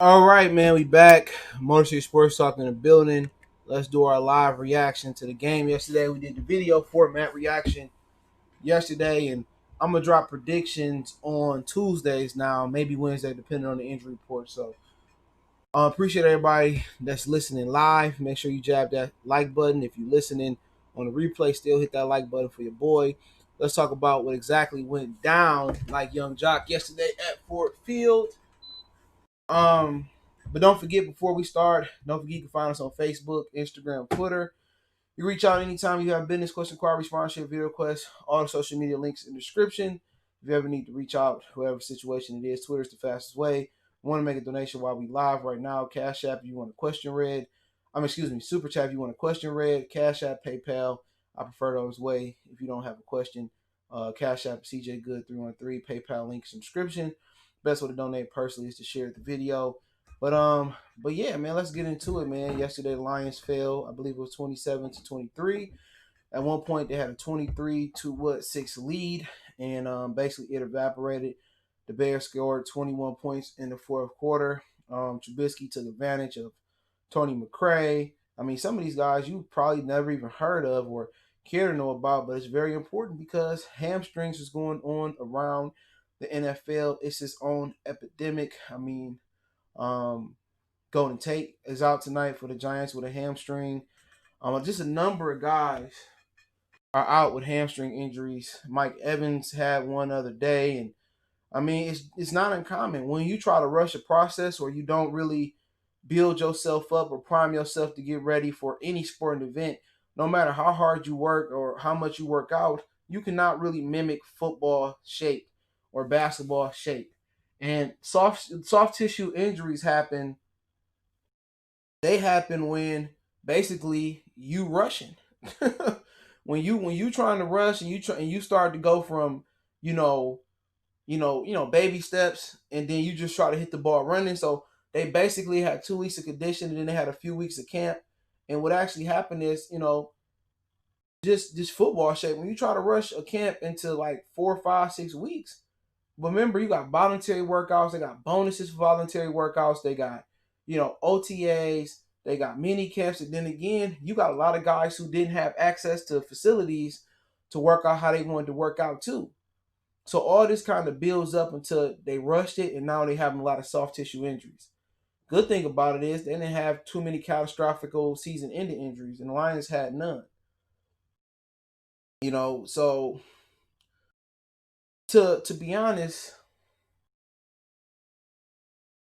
All right, man, we back. Motor City Sports Talk in the building. Let's do our live reaction to the game yesterday. We did the video format reaction yesterday, and I'm gonna drop predictions on Tuesdays now, maybe Wednesday, depending on the injury report. So, appreciate everybody that's listening live. Make sure you jab that like button. If you're listening on the replay, still hit that like button for your boy. Let's talk about what exactly went down like Young Jock yesterday at Ford Field. Um, but don't forget, before we start, don't forget you can find us on Facebook, Instagram, Twitter. You reach out anytime you have business, question, inquiry, sponsorship, video requests, all the social media links in the description. If you ever need to reach out, whoever situation it is, Twitter is the fastest way. Want to make a donation while we live right now? Cash App, if you want a question read. Excuse me, Super Chat if you want a question read. Cash App, PayPal. I prefer those way if you don't have a question. Cash App, CJ Good 313. PayPal links in description. Best way to donate personally is to share the video. But yeah, man, let's get into it, man. Yesterday the Lions fell. I believe it was 27-23. At one point they had a 23-6 lead, and basically it evaporated. The Bears scored 21 points in the fourth quarter. Trubisky took advantage of Tony McCray. I mean, some of these guys you probably never even heard of or care to know about, but it's very important because hamstrings is going on around the NFL. It's its own epidemic. I mean, Golden Tate is out tonight for the Giants with a hamstring. Just a number of guys are out with hamstring injuries. Mike Evans had one other day, and I mean it's not uncommon when you try to rush a process or you don't really build yourself up or prime yourself to get ready for any sporting event. No matter how hard you work or how much you work out, you cannot really mimic football shape or basketball shape. And soft tissue injuries happen. They happen when basically you rushing. When you trying to rush and you start to go from you know baby steps, and then you just try to hit the ball running. So they basically had 2 weeks of condition, and then they had a few weeks of camp. And what actually happened is, just football shape. When you try to rush a camp into like 4, 5, 6 weeks, remember you got voluntary workouts, they got bonuses for voluntary workouts, they got OTAs, they got mini camps, and then again you got a lot of guys who didn't have access to facilities to work out how they wanted to work out too. So all this kind of builds up until they rushed it, and now they having a lot of soft tissue injuries. Good thing about it is they didn't have too many catastrophic season-ending injuries, and the Lions had none. So to be honest,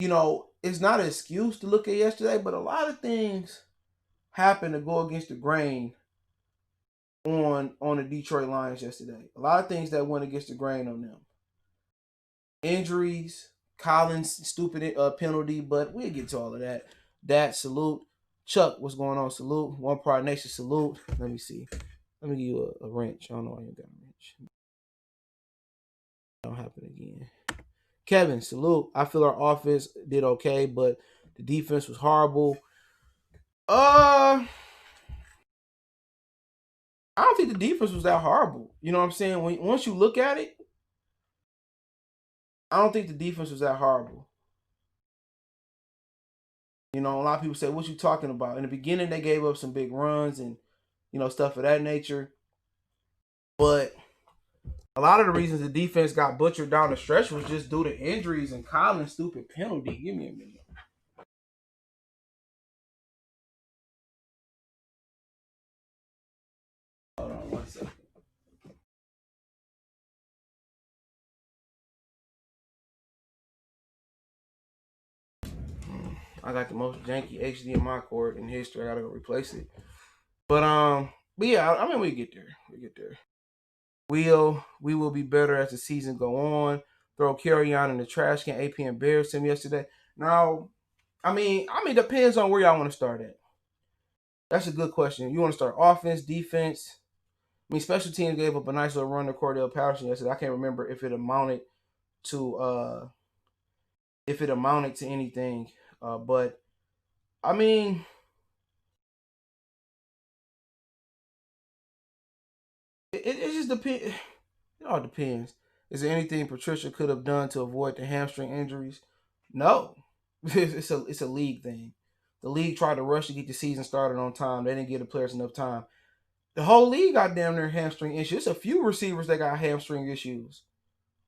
it's not an excuse to look at yesterday, but a lot of things happened to go against the grain on the Detroit Lions yesterday. A lot of things that went against the grain on them. Injuries, Collins' stupid penalty, but we'll get to all of that. That salute. Chuck, what's going on? Salute. One Pride Nation salute. Let me see. Let me give you a wrench. I don't know why you got a wrench. Don't happen again. Kevin, salute. I feel our offense did okay, but the defense was horrible. I don't think the defense was that horrible. You know what I'm saying? Once you look at it, I don't think the defense was that horrible. A lot of people say, "What you talking about?" In the beginning, they gave up some big runs and stuff of that nature. But a lot of the reasons the defense got butchered down the stretch was just due to injuries and Collins' stupid penalty. Give me a minute. Hold on 1 second. I got the most janky HDMI cord in history. I gotta go replace it. But yeah, I mean we get there. We get there. We will be better as the season go on. Throw carry on in the trash can. AP embarrassed him yesterday. Now, it depends on where y'all want to start at. That's a good question. You want to start offense, defense? Special teams gave up a nice little run to Cordell Patterson yesterday. I can't remember to if it amounted to anything. But I mean, it just depends. It all depends. Is there anything Patricia could have done to avoid the hamstring injuries? No. It's a league thing. The league tried to rush to get the season started on time. They didn't give the players enough time. The whole league got damn near hamstring issues. It's a few receivers that got hamstring issues.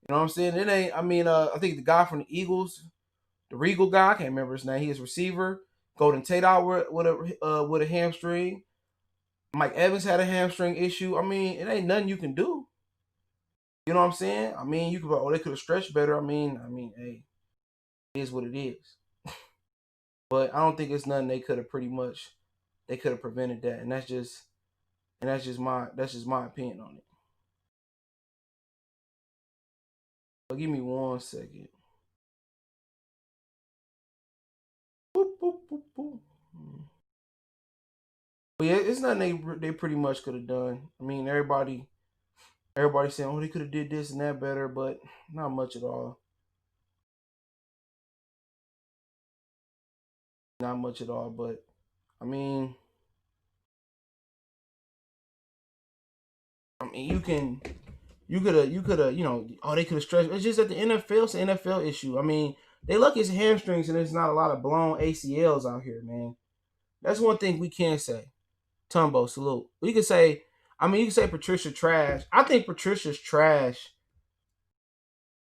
You know what I'm saying? It ain't. I mean, I think the guy from the Eagles, the Regal guy, I can't remember his name. He is receiver. Golden Tate out with a hamstring. Mike Evans had a hamstring issue. I mean, it ain't nothing you can do. You know what I'm saying? I mean, you could. Oh, they could have stretched better. Hey, it is what it is. But I don't think it's nothing they could have they could have prevented that, and that's just my opinion on it. But give me 1 second. Boop, boop, boop, boop. But yeah, it's nothing they pretty much could have done. I mean, everybody saying, oh, they could have did this and that better, but not much at all. Not much at all. But I mean, you could have, oh, they could have stretched. It's just that the NFL, it's an NFL issue. I mean, they look at hamstrings and there's not a lot of blown ACLs out here, man. That's one thing we can say. Tumbo, salute. We could say, you could say Patricia trash. I think Patricia's trash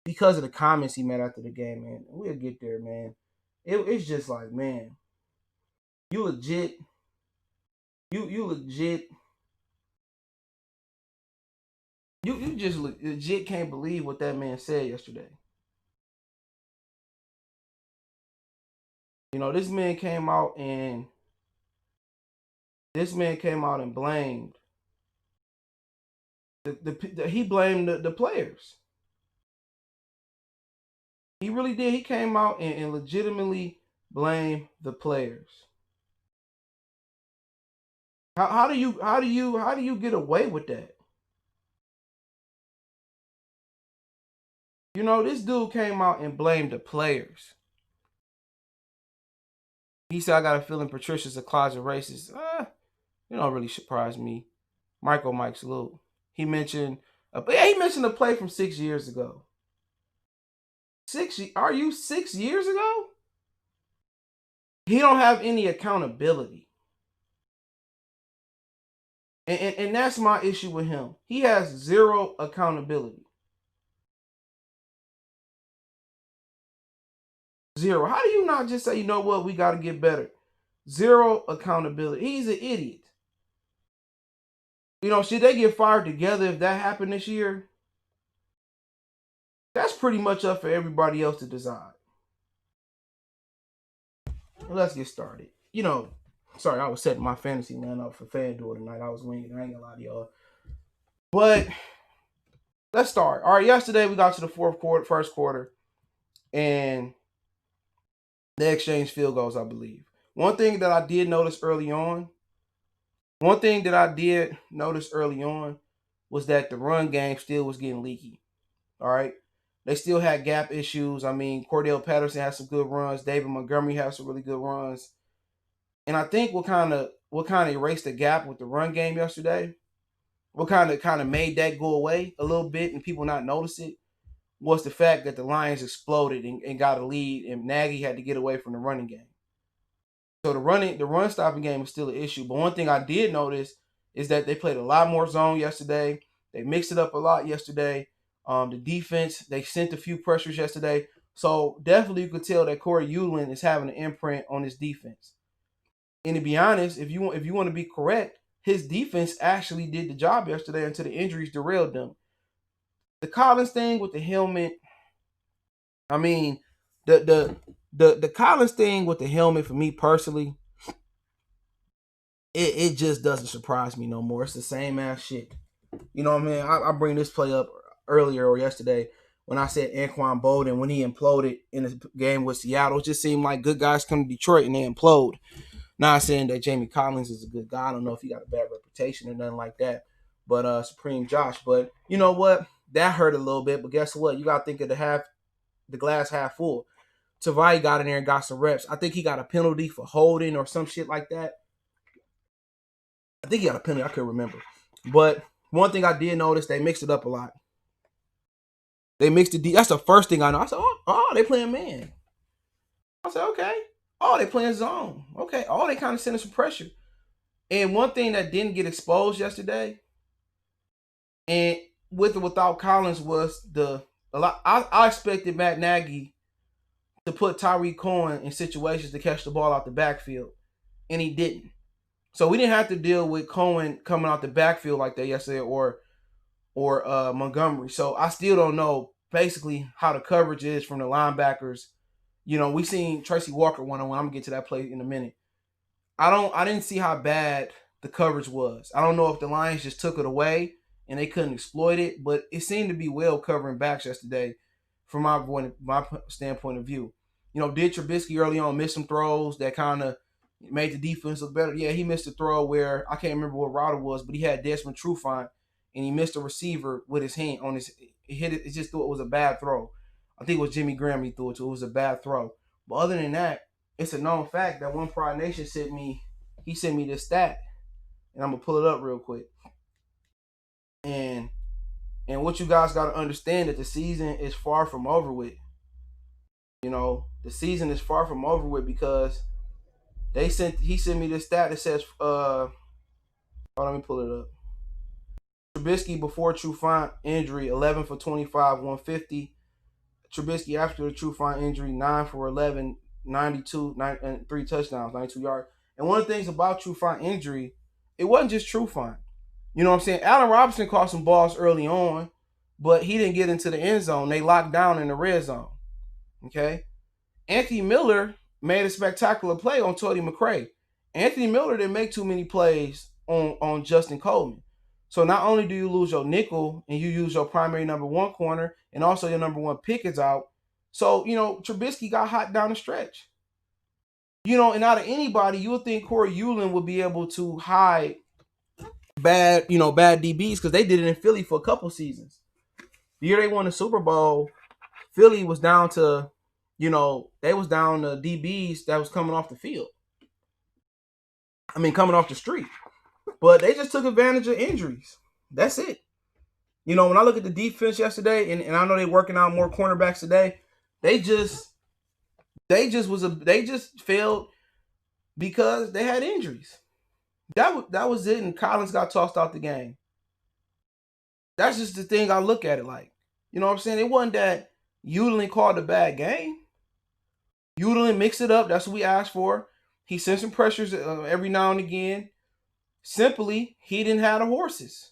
because of the comments he made after the game, man. We'll get there, man. It's just like, man, you legit, you legit, you just legit can't believe what that man said yesterday. You know, this man came out and blamed he blamed the players. He really did. He came out and legitimately blamed the players. How do you get away with that? You know, this dude came out and blamed the players. He said, I got a feeling Patricia's a closet racist. You don't really surprise me. Michael Mike salute. He mentioned he mentioned a play from 6 years ago. Are you 6 years ago? He don't have any accountability. And that's my issue with him. He has zero accountability. Zero. How do you not just say, you know what, we got to get better? Zero accountability. He's an idiot. You know, should they get fired together if that happened this year? That's pretty much up for everybody else to decide. Well, let's get started. You know, sorry, I was setting my fantasy man up for FanDuel tonight. I was winging. I ain't gonna lie to y'all. But let's start. All right, yesterday we got to the first quarter, and they exchanged field goals, I believe. One thing that I did notice early on was that the run game still was getting leaky. All right. They still had gap issues. I mean, Cordell Patterson had some good runs. David Montgomery had some really good runs. And I think what kind of erased the gap with the run game yesterday, what kind of made that go away a little bit and people not notice it, was the fact that the Lions exploded and got a lead, and Nagy had to get away from the running game. So the run stopping game is still an issue. But one thing I did notice is that they played a lot more zone yesterday. They mixed it up a lot yesterday. The defense, they sent a few pressures yesterday. So definitely you could tell that Corey Ulan is having an imprint on his defense. And to be honest, if you want to be correct, his defense actually did the job yesterday until the injuries derailed them. The Collins thing with the helmet, I mean, the Collins thing with the helmet, for me personally, it just doesn't surprise me no more. It's the same ass shit. You know what I mean? I bring this play up earlier or yesterday when I said Anquan Bolden, when he imploded in the game with Seattle, it just seemed like good guys come to Detroit and they implode. Not saying that Jamie Collins is a good guy. I don't know if he got a bad reputation or nothing like that. But Supreme Josh. But you know what? That hurt a little bit. But guess what? You got to think of the glass half full. Tavai got in there and got some reps. I think he got a penalty for holding or some shit like that. I think he got a penalty. I can't remember. But one thing I did notice, they mixed it up a lot. They mixed it. That's the first thing I know. I said, oh, they playing man. I said, okay. Oh, they playing zone. Okay. Oh, they kind of sending some pressure. And one thing that didn't get exposed yesterday, and with or without Collins, was a lot. I expected Matt Nagy to put Tyreek Cohen in situations to catch the ball out the backfield, and he didn't. So we didn't have to deal with Cohen coming out the backfield like that yesterday, or Montgomery. So I still don't know basically how the coverage is from the linebackers. We seen Tracy Walker one-on-one. I'm gonna get to that play in a minute. I didn't see how bad the coverage was. I don't know if the Lions just took it away and they couldn't exploit it, but it seemed to be well covering backs yesterday from my standpoint of view. Did Trubisky early on miss some throws that kind of made the defense look better? Yeah, he missed a throw where I can't remember what route it was, but he had Desmond Trufant and he missed a receiver with his hand on his. He hit it. It just thought it was a bad throw. I think it was Jimmy Graham he threw it to. It was a bad throw. But other than that, it's a known fact that One Pride Nation sent me. He sent me this stat, and I'm gonna pull it up real quick. And what you guys got to understand that the season is far from over with. The season is far from over with because he sent me this stat that says let me pull it up. Trubisky before Trufant injury, 11 for 25, 150. Trubisky after the Trufant injury, 9 for 11, 92, and 3 touchdowns, 92 yards. And one of the things about Trufant injury, it wasn't just Trufant. You know what I'm saying? Allen Robinson caught some balls early on, but he didn't get into the end zone. They locked down in the red zone. Okay? Anthony Miller made a spectacular play on Tony McRae. Anthony Miller didn't make too many plays on Justin Coleman. So not only do you lose your nickel and you use your primary number one corner, and also your number one pick is out. So, Trubisky got hot down the stretch. And out of anybody, you would think Corey Euland would be able to hide bad DBs because they did it in Philly for a couple seasons. The year they won the Super Bowl, Philly was down to, they was down to DBs that was coming off the field. Coming off the street. But they just took advantage of injuries. That's it. When I look at the defense yesterday, and I know they're working out more cornerbacks today, they just failed because they had injuries. That was it, and Collins got tossed out the game. That's just the thing I look at it like. You know what I'm saying? It wasn't that Euland called a bad game. Euland mixed it up. That's what we asked for. He sent some pressures every now and again. Simply, he didn't have the horses.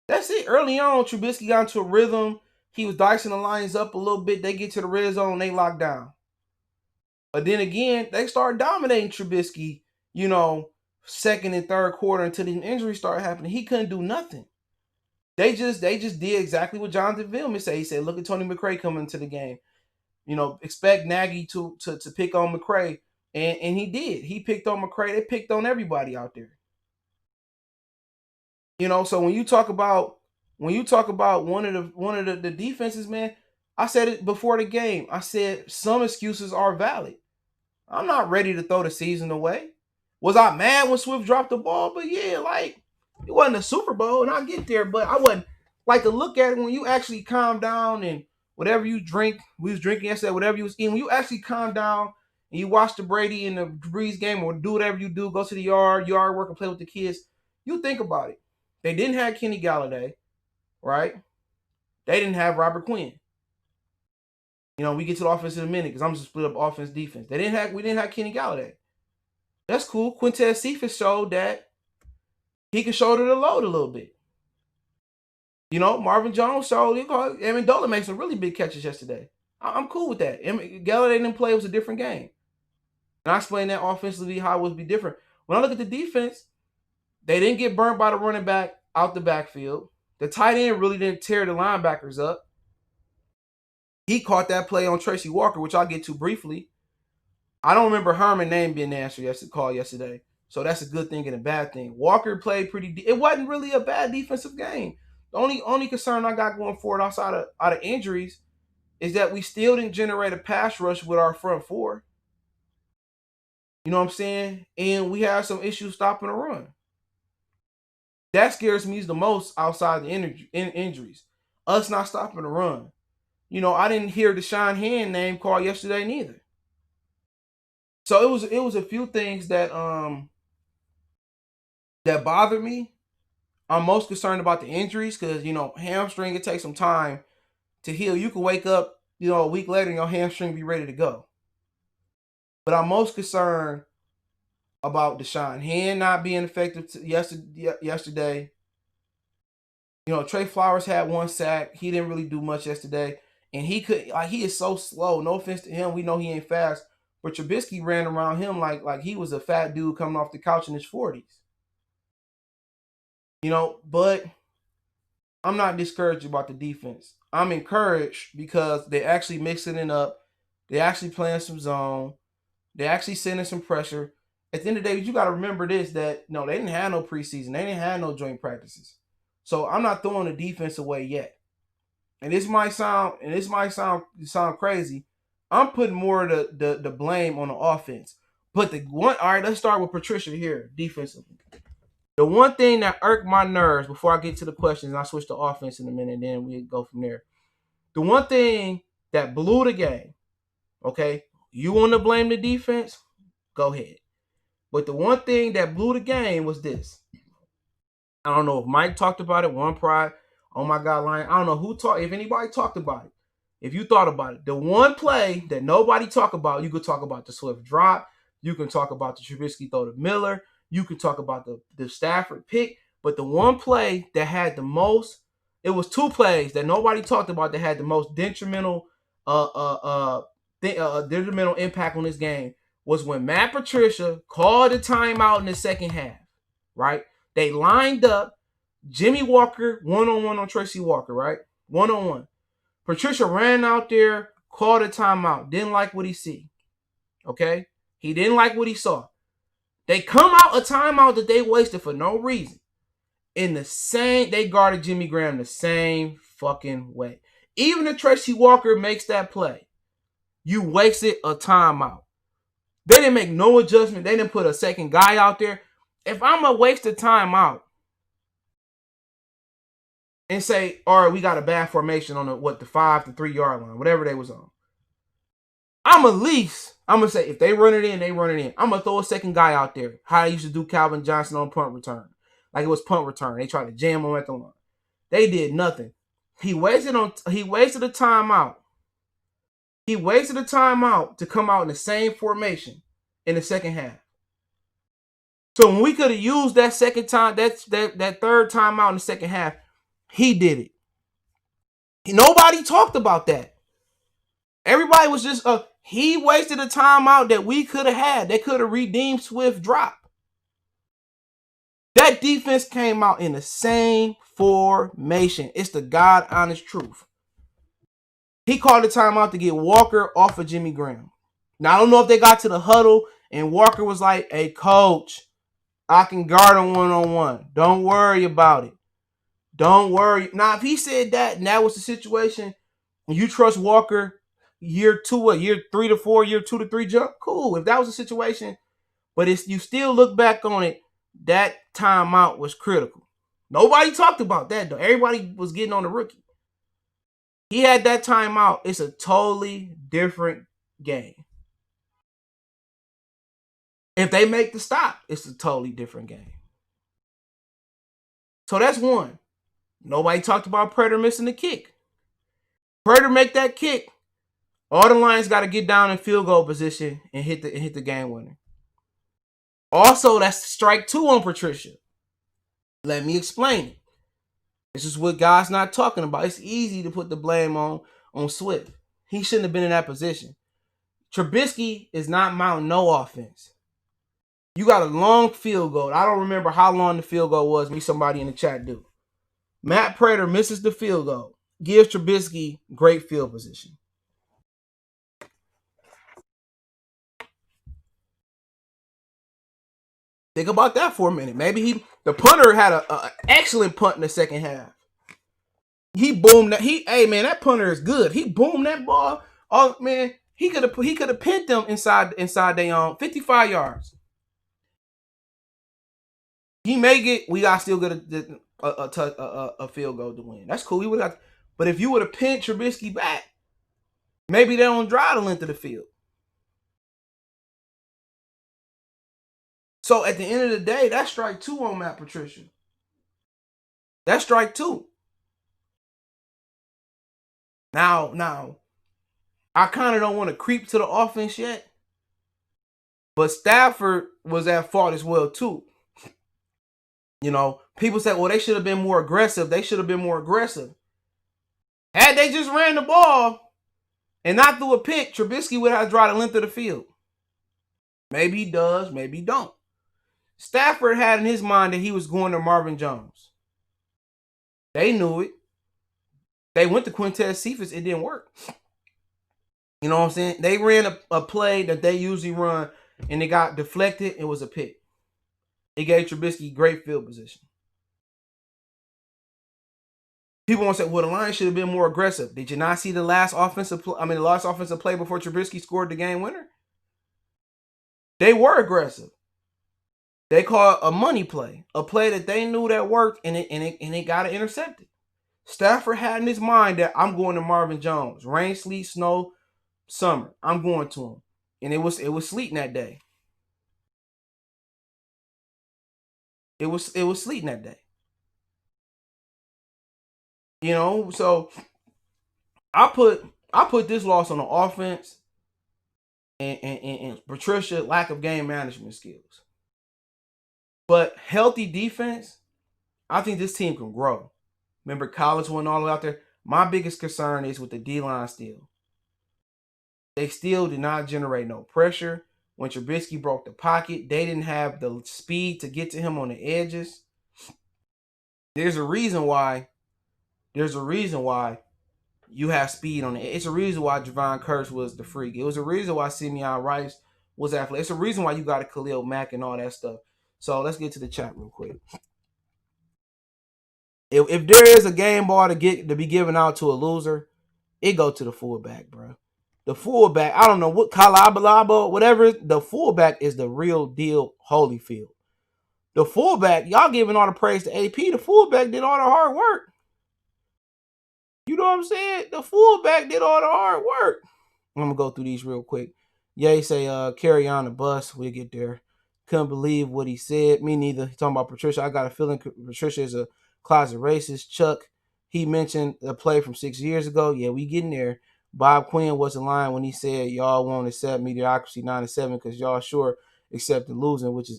That's it. Early on, Trubisky got into a rhythm. He was dicing the Lions up a little bit. They get to the red zone, and they lock down. But then again, they start dominating Trubisky, second and third quarter until the injuries started happening. He couldn't do nothing. They just did exactly what Jonathan Vilman said. He said, look at Tony McRae coming into the game. Expect Nagy to pick on McRae. And he did. He picked on McRae. They picked on everybody out there. So when you talk about one of the defenses, man, I said it before the game. I said some excuses are valid. I'm not ready to throw the season away. Was I mad when Swift dropped the ball? But yeah, it wasn't a Super Bowl, and I get there, but I wasn't to look at it when you actually calm down and whatever you drink. We was drinking yesterday, whatever you was eating. When you actually calm down and you watch the Brady and the Breeze game, or do whatever you do, go to the yard work, and play with the kids, you think about it. They didn't have Kenny Galladay, right? They didn't have Robert Quinn. We get to the offense in a minute because I'm just split up offense defense. We didn't have Kenny Galladay. That's cool. Quintez Cephas showed that he can shoulder the load a little bit. Marvin Jones showed. Amendola made some really big catches yesterday. I'm cool with that. Galladay didn't play. It was a different game. And I explained that offensively how it would be different. When I look at the defense, they didn't get burnt by the running back out the backfield. The tight end really didn't tear the linebackers up. He caught that play on Tracy Walker, which I'll get to briefly. I don't remember Herman's name being answered call yesterday. So that's a good thing and a bad thing. Walker played pretty. It wasn't really a bad defensive game. The only concern I got going forward out of injuries is that we still didn't generate a pass rush with our front four. You know what I'm saying? And we have some issues stopping the run. That scares me the most outside the injuries. Us not stopping the run. I didn't hear the Deshaun Hand name called yesterday neither. So it was a few things that bothered me. I'm most concerned about the injuries because hamstring, it takes some time to heal. You can wake up a week later and your hamstring be ready to go. But I'm most concerned about Deshaun Hand not being effective yesterday. Trey Flowers had one sack. He didn't really do much yesterday. And he is so slow. No offense to him. We know he ain't fast. But Trubisky ran around him like he was a fat dude coming off the couch in his 40s. But I'm not discouraged about the defense. I'm encouraged because they're actually mixing it up. They're actually playing some zone. They're actually sending some pressure. At the end of the day, you got to remember this, that they didn't have no preseason. They didn't have no joint practices. So I'm not throwing the defense away yet. And this might sound crazy. I'm putting more of the blame on the offense. But all right, let's start with Patricia here, defensively. The one thing that irked my nerves before I get to the questions, and I switch to offense in a minute, and then we go from there. The one thing that blew the game, okay, you want to blame the defense? Go ahead. But the one thing that blew the game was this. I don't know if Mike talked about it, One Pride, oh my God, Lion. I don't know who talked, if anybody talked about it. If you thought about it, the one play that nobody talked about, you could talk about the Swift drop. You can talk about the Trubisky throw to Miller. You can talk about the Stafford pick. But the one play that had the most, it was two plays that nobody talked about that had the most detrimental detrimental impact on this game was when Matt Patricia called a timeout in the second half, right? They lined up Jimmy Walker one-on-one on Tracy Walker, right? One-on-one. Patricia ran out there, called a timeout, didn't like what he see. Okay? He didn't like what he saw. They come out a timeout that they wasted for no reason. They guarded Jimmy Graham the same fucking way. Even if Tracy Walker makes that play, you wasted a timeout. They didn't make no adjustment. They didn't put a second guy out there. If I'm going to waste a timeout and say, all right, we got a bad formation on the 5 to 3 yard line, whatever they was on, I'm going to say, if they run it in, they run it in. I'm going to throw a second guy out there. How I used to do Calvin Johnson on punt return. Like it was punt return. They tried to jam him at the line. They did nothing. He wasted a timeout. He wasted a timeout to come out in the same formation in the second half. So when we could have used that second time, that third timeout in the second half, he did it. Nobody talked about that. Everybody was just he wasted a timeout that we could have had. They could have redeemed Swift drop. That defense came out in the same formation. It's the God honest truth. He called the timeout to get Walker off of Jimmy Graham. Now, I don't know if they got to the huddle and Walker was like, hey, coach, I can guard him one-on-one. Don't worry about it. Don't worry. Now, if he said that and that was the situation, and you trust Walker year 3 to 4, year 2 to 3 jump, cool. If that was the situation, but you still look back on it, that timeout was critical. Nobody talked about that, though. Everybody was getting on the rookie. He had that timeout. It's a totally different game. If they make the stop, it's a totally different game. So that's one. Nobody talked about Prater missing the kick. Prater make that kick. All the Lions got to get down in field goal position and hit the game winner. Also, that's strike 2 on Patricia. Let me explain it. This is what guys not talking about. It's easy to put the blame on Swift. He shouldn't have been in that position. Trubisky is not mounting no offense. You got a long field goal. I don't remember how long the field goal was. Me, somebody in the chat do. Matt Prater misses the field goal. Gives Trubisky great field position. Think about that for a minute. Maybe the punter had an excellent punt in the second half. He boomed that. Hey man, that punter is good. He boomed that ball. Oh man, he could have pinned them inside their own 55 yards. He may get. We got still get a field goal to win. That's cool. We would have. But if you would have pinned Trubisky back, maybe they don't drive the length of the field. So at the end of the day, that's strike 2 on Matt Patricia. That's strike 2. Now, I kind of don't want to creep to the offense yet, but Stafford was at fault as well too. You know, people say, well, they should have been more aggressive. They should have been more aggressive. Had they just ran the ball and not threw a pick, Trubisky would have drive the length of the field. Maybe he does, maybe he don't. Stafford had in his mind that he was going to Marvin Jones. They knew it. They went to Quintez Cephas. It didn't work. You know what I'm saying? They ran a play that they usually run, and it got deflected. It was a pick. It gave Trubisky great field position. People want to say, well, the Lions should have been more aggressive. Did you not see the last offensive play before Trubisky scored the game winner? They were aggressive. They called a money play, a play that they knew that worked, and it got it intercepted. Stafford had in his mind that I'm going to Marvin Jones. Rain, sleet, snow, summer. I'm going to him. And it was sleeting that day. It was sleeting that day. You know, so I put this loss on the offense and Patricia lack of game management skills. But healthy defense, I think this team can grow. Remember, Collins went all out there. My biggest concern is with the D-line still. They still did not generate no pressure. When Trubisky broke the pocket, they didn't have the speed to get to him on the edges. There's a reason why you have speed on it. It's a reason why Javon Curse was the freak. It was a reason why Simeon Rice was athletic. It's a reason why you got a Khalil Mack and all that stuff. So let's get to the chat real quick. If there is a game ball to be given out to a loser, it go to the fullback, bro. The fullback, I don't know what Calabalaba, whatever. The fullback is the real deal. Holyfield. The fullback, y'all giving all the praise to AP. The fullback did all the hard work. You know what I'm saying? The fullback did all the hard work. I'm gonna go through these real quick. Ye say, carry on the bus. We'll get there. Couldn't believe what he said. Me neither. He's talking about Patricia. I got a feeling Patricia is a closet racist. Chuck, he mentioned a play from 6 years ago. Yeah, we getting there. Bob Quinn wasn't lying when he said y'all won't accept mediocrity 9-7 because y'all sure accepting losing, which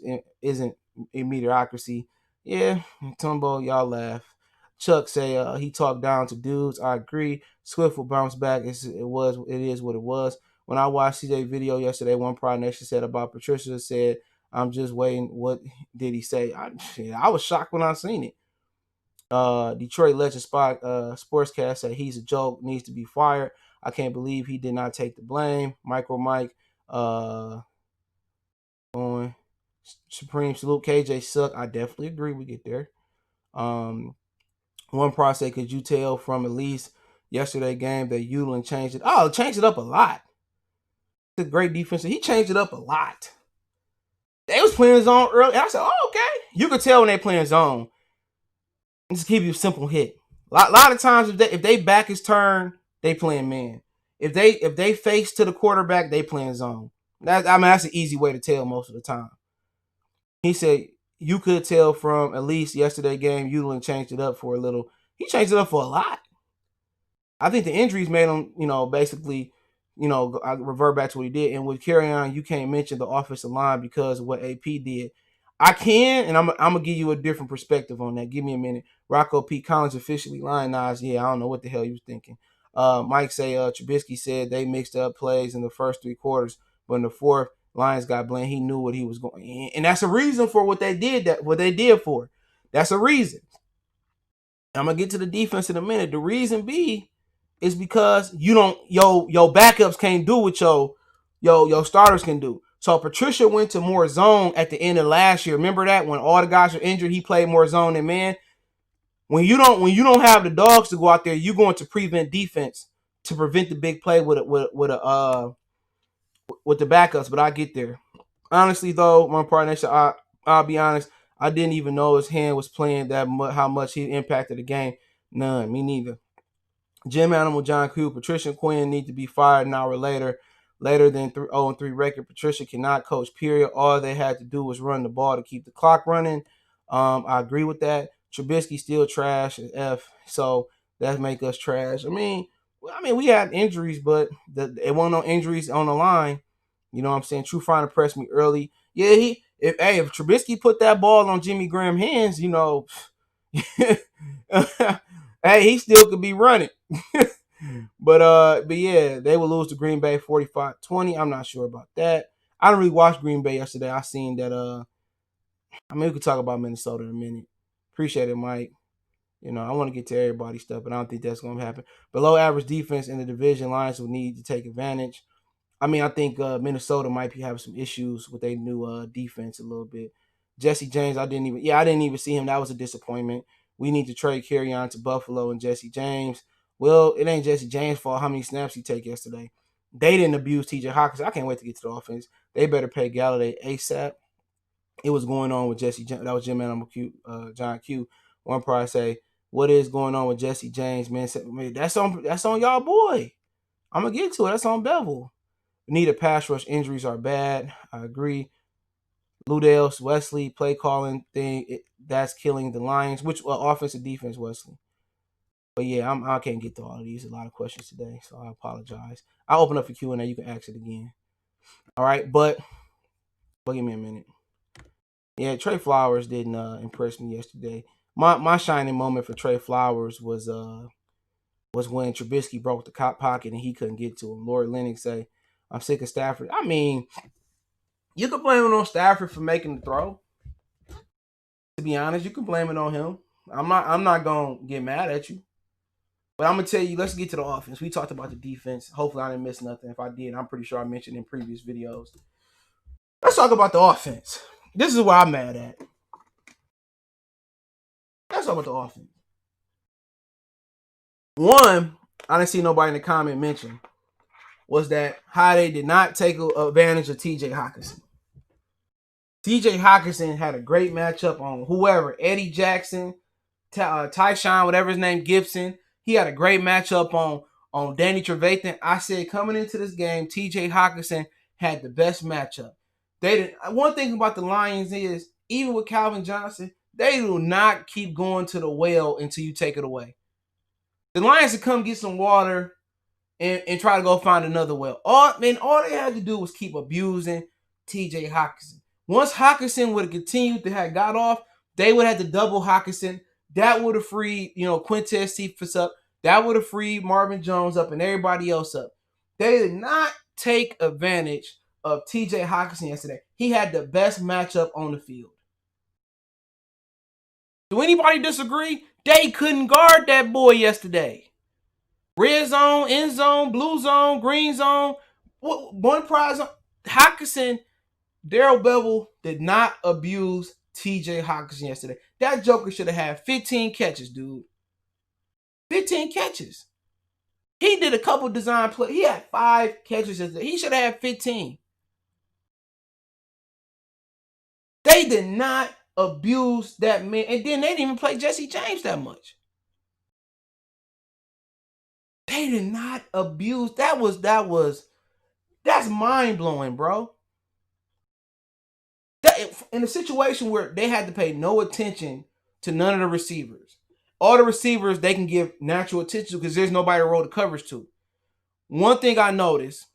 isn't a mediocrity. Yeah, Tumbo, y'all laugh. Chuck say he talked down to dudes. I agree. Swift will bounce back. It is what it was. When I watched CJ video yesterday, one Pride Nation said about Patricia said, I'm just waiting. What did he say? I was shocked when I seen it. Detroit Legend Sportscast said he's a joke, needs to be fired. I can't believe he did not take the blame. Micro Mike on Supreme Salute. KJ suck. I definitely agree. We get there. One pro say, could you tell from at least yesterday game that Utlin changed it? Oh, changed it up a lot. It's a great defense. He changed it up a lot. They was playing zone early. And I said, oh, okay. You could tell when they playing zone. Just give you a simple hit. A lot of times if they back his turn, they playing man. If they face to the quarterback, they playing zone. That's an easy way to tell most of the time. He said you could tell from at least yesterday game, Utlin changed it up for a little. He changed it up for a lot. I think the injuries made him, basically, I revert back to what he did. And with carry on, you can't mention the offensive line because of what AP did. I can, and I'm gonna give you a different perspective on that. Give me a minute. Rocco P. Collins officially lionized. Yeah, I don't know what the hell he was thinking. Mike say Trubisky said they mixed up plays in the first 3 quarters, but in the fourth, Lions got blamed. He knew what he was going, and that's a reason for what they did. That's a reason. I'm gonna get to the defense in a minute. The reason is because your backups can't do what your starters can do. So Patricia went to more zone at the end of last year. Remember that when all the guys were injured, he played more zone than man. When you don't have the dogs to go out there, you're going to prevent defense to prevent the big play with the backups. But I get there. Honestly, though, my partner, I'll be honest, I didn't even know his hand was playing that much, how much he impacted the game. None, me neither. Jim Animal, John Q, Patricia Quinn need to be fired an hour later. later than 0-3 record. Patricia cannot coach, period. All they had to do was run the ball to keep the clock running. I agree with that. Trubisky still trash as F, so that make us trash. I mean, we had injuries, but it wasn't no injuries on the line. You know what I'm saying? True Fine impressed me early. Yeah, if Trubisky put that ball on Jimmy Graham's hands, hey, he still could be running. But yeah, they will lose to Green Bay 45-20. I'm not sure about that. I didn't really watch Green Bay yesterday. I seen that we could talk about Minnesota in a minute. Appreciate it, Mike. I want to get to everybody's stuff, but I don't think that's going to happen. Below average defense in the division, Lions will need to take advantage. I think Minnesota might be having some issues with their new defense a little bit. Jesse James, I didn't even see him. That was a disappointment. We need to trade Kerryon to Buffalo and Jesse James. Well, it ain't Jesse James' fault how many snaps he take yesterday. They didn't abuse TJ Hawkins. I can't wait to get to the offense. They better pay Galladay ASAP. It was going on with Jesse James. That was Jim Animal Q, John Q. One probably say, what is going on with Jesse James, man? That's on y'all boy. I'm going to get to it. That's on Bevel. Need a pass rush. Injuries are bad. I agree. Ludell, Wesley, play calling thing, that's killing the Lions. Which offensive defense, Wesley? But yeah, I can't get to all of these. A lot of questions today, so I apologize. I'll open up for Q&A. You can ask it again. All right, but give me a minute. Yeah, Trey Flowers didn't impress me yesterday. My shining moment for Trey Flowers was when Trubisky broke the cop pocket and he couldn't get to him. Lord Lennox say, I'm sick of Stafford. I mean, you can blame it on Stafford for making the throw. To be honest, you can blame it on him. I'm not gonna get mad at you. But I'm gonna tell you, let's get to the offense. We talked about the defense. Hopefully I didn't miss nothing. If I did, I'm pretty sure I mentioned in previous videos. Let's talk about the offense. This is where I'm mad at. Let's talk about the offense. One, I didn't see nobody in the comment mention was that how they did not take advantage of TJ Hawkinson. TJ Hawkinson had a great matchup on whoever, Eddie Jackson, Tyshawn, whatever his name, Gibson. He had a great matchup on Danny Trevathan. I said coming into this game, TJ Hawkinson had the best matchup. One thing about the Lions is, even with Calvin Johnson, they do not keep going to the well until you take it away. The Lions would come get some water and try to go find another well. All they had to do was keep abusing TJ Hawkinson. Once Hawkinson would have continued to have got off, they would have to double Hawkinson. That would have freed, Quintez Cephas up. That would have freed Marvin Jones up and everybody else up. They did not take advantage of TJ Hawkinson yesterday. He had the best matchup on the field. Do anybody disagree? They couldn't guard that boy yesterday. Red zone, end zone, blue zone, green zone, one prize zone. Hawkinson, Daryl Bevel did not abuse TJ Hawkinson yesterday. That joker should have had 15 catches, dude. 15 catches. He did a couple design plays. He had 5 catches yesterday. He should have had 15. They did not abuse that man. And then they didn't even play Jesse James that much. They did not abuse. That's mind-blowing, bro. In a situation where they had to pay no attention to none of the receivers. All the receivers they can give natural attention to because there's nobody to roll the coverage to. One thing I noticed,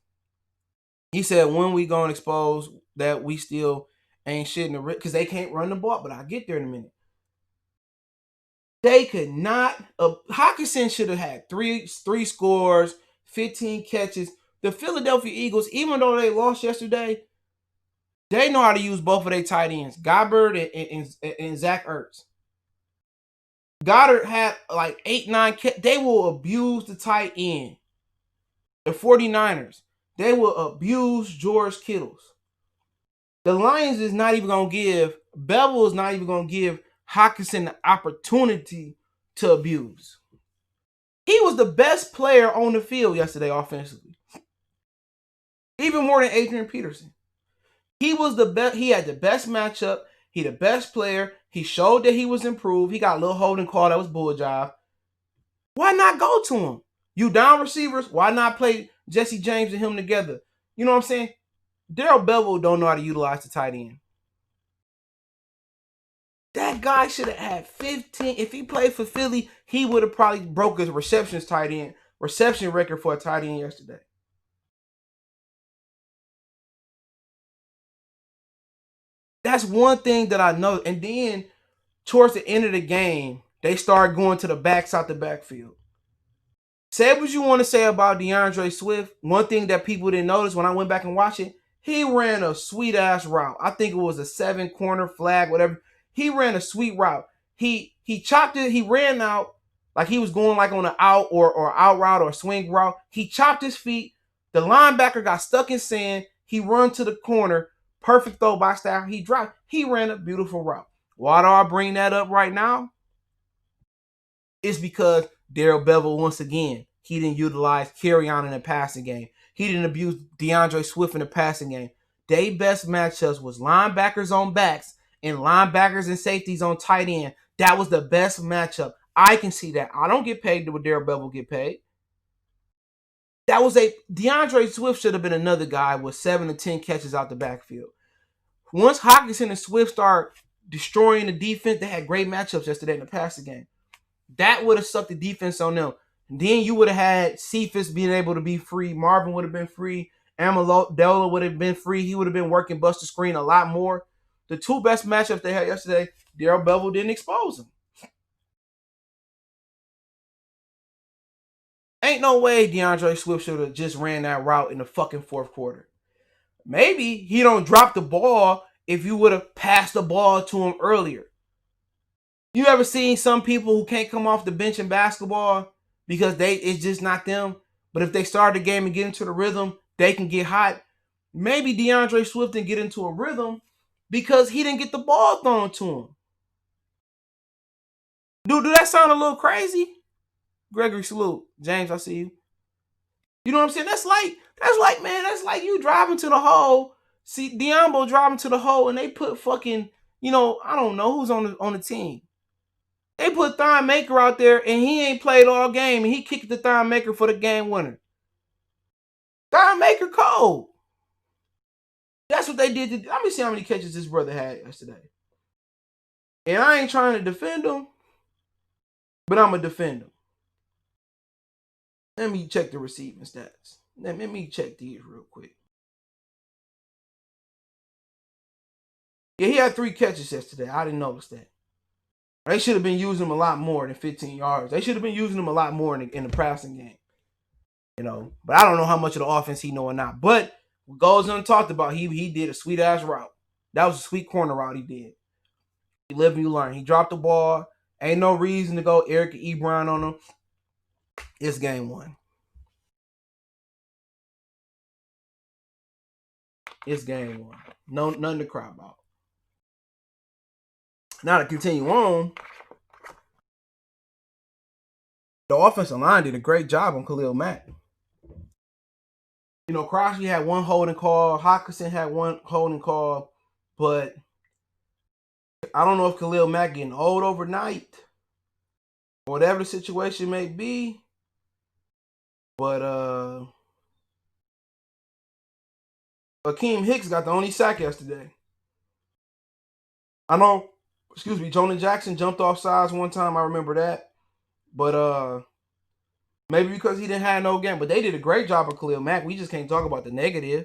he said, when we going to expose that we still ain't shit in the because they can't run the ball, but I'll get there in a minute. They could not. Hawkinson should have had three scores, 15 catches. The Philadelphia Eagles, even though they lost yesterday, they know how to use both of their tight ends, Goddard and Zach Ertz. Goddard had like 8-9 catches. They will abuse the tight end. The 49ers, they will abuse George Kittles. The Lions is not even going to give, Bevel is not even going to give Hawkinson the opportunity to abuse. He was the best player on the field yesterday offensively. Even more than Adrian Peterson. He was the best. He had the best matchup. He the best player. He showed that he was improved. He got a little holding call. That was bull job. Why not go to him? You down receivers. Why not play Jesse James and him together? You know what I'm saying? Darrell Bevell don't know how to utilize the tight end. That guy should have had 15. If he played for Philly, he would have probably broke his reception record for a tight end yesterday. That's one thing that I know. And then towards the end of the game, they start going to the backs out the backfield. Say what you want to say about DeAndre Swift. One thing that people didn't notice when I went back and watched it, he ran a sweet ass route. I think it was a 7-corner flag, whatever. He ran a sweet route. He chopped it. He ran out like he was going like on an out or out route or swing route. He chopped his feet. The linebacker got stuck in sand. He run to the corner. Perfect throw by Stafford. He dropped. He ran a beautiful route. Why do I bring that up right now? It's because Darrell Bevell, once again, he didn't utilize Kerryon in the passing game. He didn't abuse DeAndre Swift in the passing game. They best matchups was linebackers on backs and linebackers and safeties on tight end. That was the best matchup. I can see that. I don't get paid what Darrell Bevell get paid. That was DeAndre Swift should have been another guy with 7 to 10 catches out the backfield. Once Hockenson and Swift start destroying the defense, they had great matchups yesterday in the passing game. That would have sucked the defense on them. And then you would have had Cephas being able to be free. Marvin would have been free. Amendola would have been free. He would have been working Buster Screen a lot more. The two best matchups they had yesterday, Darrell Bevell didn't expose them. Ain't no way DeAndre Swift should have just ran that route in the fucking fourth quarter. Maybe he don't drop the ball if you would have passed the ball to him earlier. You ever seen some people who can't come off the bench in basketball because it's just not them? But if they start the game and get into the rhythm, they can get hot. Maybe DeAndre Swift didn't get into a rhythm because he didn't get the ball thrown to him. Do that sound a little crazy? Gregory, salute. James, I see you. You know what I'm saying? That's like you driving to the hole. See, Diambo driving to the hole and they put fucking, I don't know who's on the team. They put Thon Maker out there and he ain't played all game and he kicked the Thon Maker for the game winner. Thon Maker cold. That's what they did. Let me see how many catches this brother had yesterday. And I ain't trying to defend him, but I'm going to defend him. Let me check the receiving stats. Let me check these real quick. Yeah, he had 3 catches yesterday. I didn't notice that. They should have been using him a lot more than 15 yards. They should have been using him a lot more in the passing game. But I don't know how much of the offense he know or not. But what goes untalked about, he did a sweet ass route. That was a sweet corner route he did. You live and you learn. He dropped the ball. Ain't no reason to go Eric Ebron on him. It's game 1. It's game 1. No, nothing to cry about. Now to continue on, the offensive line did a great job on Khalil Mack. Crosby had 1 holding call. Hockenson had 1 holding call. But I don't know if Khalil Mack getting old overnight. Whatever the situation may be. But Akeem Hicks got the only sack yesterday. I know, Jonah Jackson jumped off sides one time. I remember that. But maybe because he didn't have no game. But they did a great job of Khalil Mack. We just can't talk about the negative.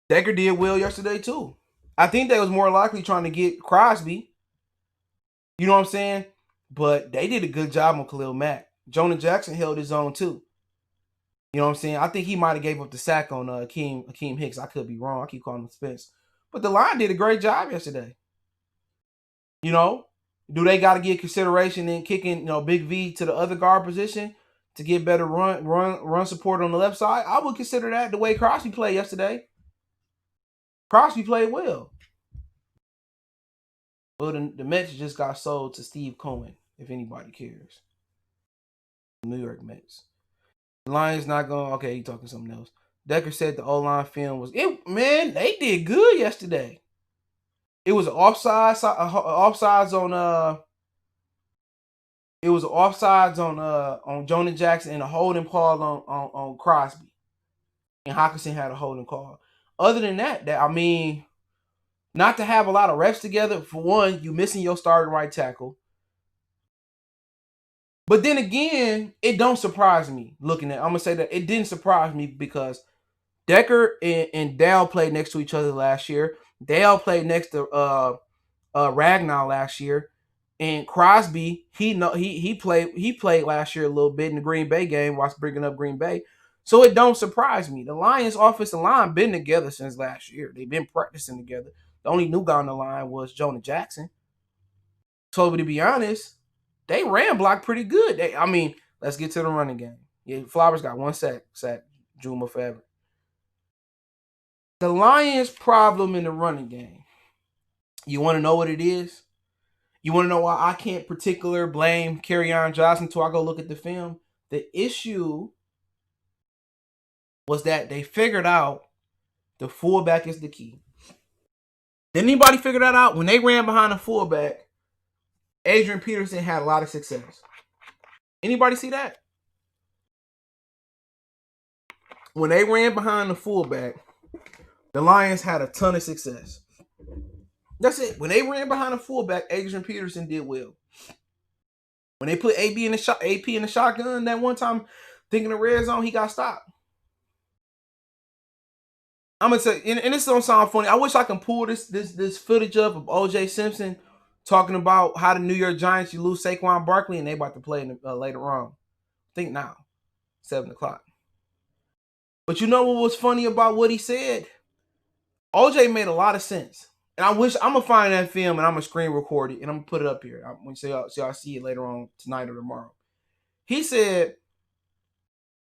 Decker did well yesterday too. I think they was more likely trying to get Crosby. You know what I'm saying? But they did a good job on Khalil Mack. Jonah Jackson held his own too. You know what I'm saying? I think he might have gave up the sack on Akeem Hicks. I could be wrong. I keep calling him Spence. But the line did a great job yesterday. Do they got to get consideration in kicking, Big V to the other guard position to get better run support on the left side? I would consider that the way Crosby played yesterday. Crosby played well. Well, the Mets just got sold to Steve Cohen, if anybody cares. New York Mets. The Lions not going. Okay, he talking something else. Decker said the O-line film was man. They did good yesterday. It was offsides on Jonah Jackson and a holding call on Crosby. and Hawkinson had a holding call. Other than that, I mean, not to have a lot of reps together. For one, you missing your starting right tackle. But then again, it don't surprise me looking at. I'm gonna say that it didn't surprise me because Decker and Dale played next to each other last year. Dale played next to Ragnar last year, and Crosby he played last year a little bit in the Green Bay game whilst bringing up Green Bay. So it don't surprise me. The Lions offensive line been together since last year. They've been practicing together. The only new guy on the line was Jonah Jackson. So to be honest, they ran block pretty good. I mean, let's get to the running game. Yeah, Flowers got one sack Juma forever. The Lions' problem in the running game. You want to know what it is? You want to know why I can't particular blame Kerryon Johnson until I go look at the film? The issue was that they figured out the fullback is the key. Did anybody figure that out? When they ran behind the fullback, Adrian Peterson had a lot of success. Anybody see that? When they ran behind the fullback, the Lions had a ton of success. That's it. When they ran behind the fullback, Adrian Peterson did well. When they put AP in the shotgun that one time, thinking the red zone, he got stopped. I'm gonna say, and this don't sound funny. I wish I can pull this footage up of O.J. Simpson talking about how the New York Giants you lose Saquon Barkley and they about to play later on. I think now, 7:00. But you know what was funny about what he said? O.J. made a lot of sense. And I wish I'm gonna find that film and I'm gonna screen record it and I'm gonna put it up here. I'm gonna say y'all see it later on tonight or tomorrow. He said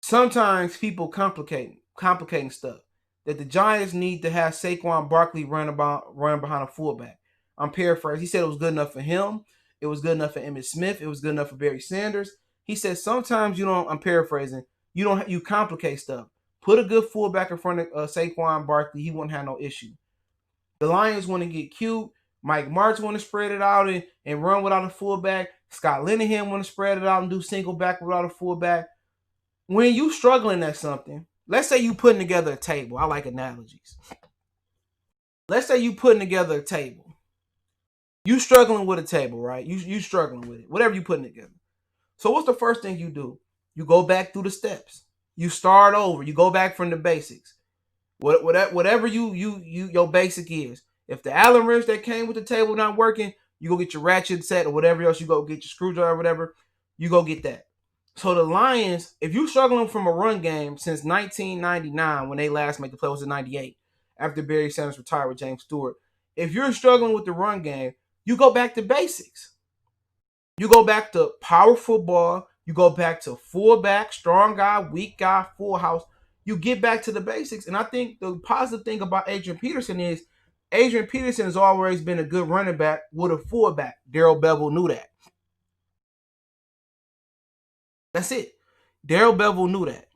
sometimes people complicating stuff. That the Giants need to have Saquon Barkley run behind a fullback. I'm paraphrasing. He said it was good enough for him. It was good enough for Emmitt Smith. It was good enough for Barry Sanders. He said sometimes you don't. I'm paraphrasing. You complicate stuff. Put a good fullback in front of Saquon Barkley. He won't have no issue. The Lions want to get cute. Mike Martz want to spread it out and run without a fullback. Scott Linehan want to spread it out and do single back without a fullback. When you struggling at something, let's say you putting together a table. I like analogies. Let's say you putting together a table. You struggling with a table, right? You struggling with it. Whatever you putting together. So what's the first thing you do? You go back through the steps. You start over. You go back from the basics. Whatever your basic is. If the Allen wrench that came with the table not working, you go get your ratchet set or whatever else. You go get your screwdriver or whatever. You go get that. So the Lions, if you're struggling from a run game since 1999, when they last made the play, was in 98, after Barry Sanders retired with James Stewart. If you're struggling with the run game, you go back to basics. You go back to power football. You go back to fullback, strong guy, weak guy, full house. You get back to the basics. And I think the positive thing about Adrian Peterson is Adrian Peterson has always been a good running back with a fullback. Darrell Bevell knew that. That's it. Darrell Bevell knew that.